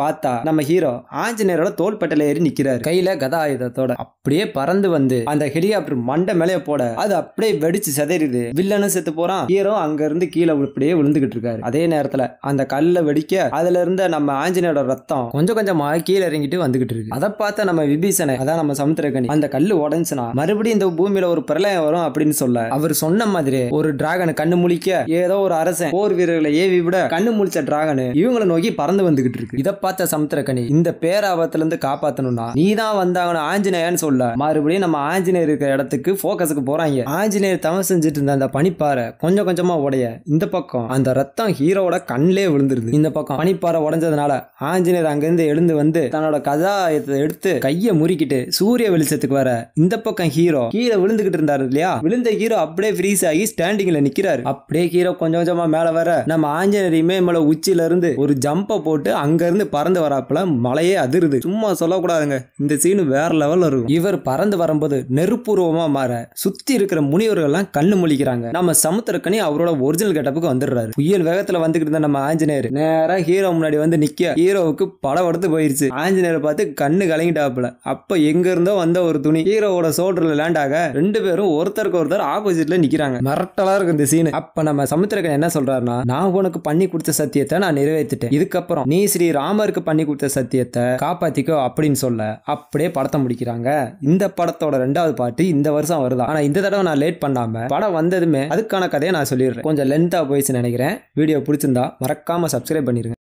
பார்த்தா நம்ம ஹீரோ ஆஞ்சநேயரோட தோள்பட்டையில ஏறி நிக்கிறாரு. கையில கதா ஆயுதத்தோட அப்படியே பறந்து வந்து அந்த ஹெலிகாப்டர் மண்டை மேலே போட அது அப்படியே வெடிச்சு சிதறிது. வில்லனும் செத்து போறான். ஹீரோ அங்க இருந்து கீழே அப்படியே விழுந்துகிட்டு இருக்காரு. அதே நேரத்துல அந்த கல்லை வெடிக்க அதுல இருந்த நம்ம ஆஞ்சநேயரோட ரத்தம் கொஞ்சம் கொஞ்சமா கீழே இறங்கிட்டு வந்துகிட்டு இருக்கு. அதை பார்த்த நம்ம விபீஷணன், அதான் நம்ம சமுத்திரக்கனி, அந்த கல்லு உடஞ்சுனா மறுபடியும் இந்த பூமியில ஒரு பிரளயம் வரும் அப்படின்னு சொல்ல அவர் சொன்ன மாதிரி ஒரு டிராகன் கண்ணு முழிக்க ஏதோ ஒரு அரசன் போர் வீரர்களை ஏவி விட கண்ணு முழிச்ச டிராகன் இவங்களை நோக்கி பறந்து வந்துகிட்டு இருக்கு. இதை பார்த்த சமுத்திரக்கனி இந்த பேராபத்துல இருந்து காப்பாத்தணும்னா நீ தான் வந்தாங்கன்னு ஆஞ்சநேயன்னு சொல்ல மறுபடியும் நம்ம ஆஞ்சநேயர் இருக்கிற இடத்துக்கு போக்கஸுக்கு போறாங்க. ஆஞ்சநேயர் தவம் செஞ்சுட்டு இருந்த அந்த பனிப்பாறை கொஞ்சம் கொஞ்சமா உடைய இந்த பக்கம் அந்த ரத்தம் ஹீரோட கண்ணிலே விழுந்துருது. இந்த பக்கம் பனிப்பாறை உடைஞ்சதுனால ஆஞ்சநேயர் அங்கிருந்து எழுந்து வந்து தன்னோட கதாயத்தை எடுத்து கையை முறிக்கிட்டு சூரிய வெளிச்சத்துக்கு வர இந்த பக்கம் ஹீரோ கீழே விழுந்துகிட்டு இருந்தாரு இல்லையா, விழுந்த ஹீரோ அப்படியே ஃப்ரீஸ் ஆகி ஸ்டாண்டிங்ல நிக்கிறாரு. அப்படியே ஹீரோ கொஞ்சம் கொஞ்சமா மேல வர நம்ம ஆஞ்சநேயர் இமயமலை உச்சியில இருந்து ஒரு ஜம்ப போட்டு அங்க இருந்து பறந்து வராப்புல மலையே அதிருது. சும்மா சொல்லக்கூடாதுங்க, இந்த சீனு வேற லெவல்ல இருக்கும். இவர் பறந்து வரும்போது நெருப்புருவமா மாற சுத்தி இருக்கிற முனிவர்கள் எல்லாம் கண்ணு முழிக்கிறாங்க. நம்ம சமுத்திரக்கனி அவரோட ஒரிஜினல் கெட்டப்புக்கு வந்துடுறாரு. புயல் வேகத்துல வந்துகிட்டு இருந்த நம்ம ஆஞ்சநேயர் நேரா ஹீரோ முன்னாடி வந்து நிக்க ஹீரோவுக்கு படவடுத்து போயிருச்சு. ஆஞ்சநேயரை பார்த்து கண்ணு கலங்கிட்டாப்புல. அப்ப எங்க இருந்தோ வந்த ஒரு துணி ஹீரோவோட சோல்டர்ல லேண்ட் ஆக ரெண்டு பேரும் ஒருத்தருக்கு ஒருத்தர் ஆப்போசிட்ல நிக்கிறாங்க. மிரட்டலா இருக்கு இந்த சீன். அப்ப நம்ம சமுத்திரக்கனி என்ன சொல்றாருன்னா, நான் உனக்கு பண்ணி பண்ணி கொடுத்த சத்தியத்தை நான் நிறைவேற்றிட்டேன். இதுக்கப்புறம் நீ ஸ்ரீ ராமருக்கு பண்ணி கொடுத்த சத்தியத்தை காப்பாத்திக்கோ அப்படின்னு சொல்ல அப்படியே படத்தை முடிக்கிறாங்க. இந்த படத்தோட 2வது பாட்டு இந்த வருஷம் வருதா. ஆனா இந்த தடவை நான் லேட் பண்ணாம படம் வந்ததுமே அதுக்கான கதையை நான் சொல்லிடுறேன். கொஞ்சம் லென்த்தா போயிடுச்சு நினைக்கிறேன். வீடியோ பிடிச்சிருந்தா மறக்காம சப்ஸ்கிரைப் பண்ணிருங்க.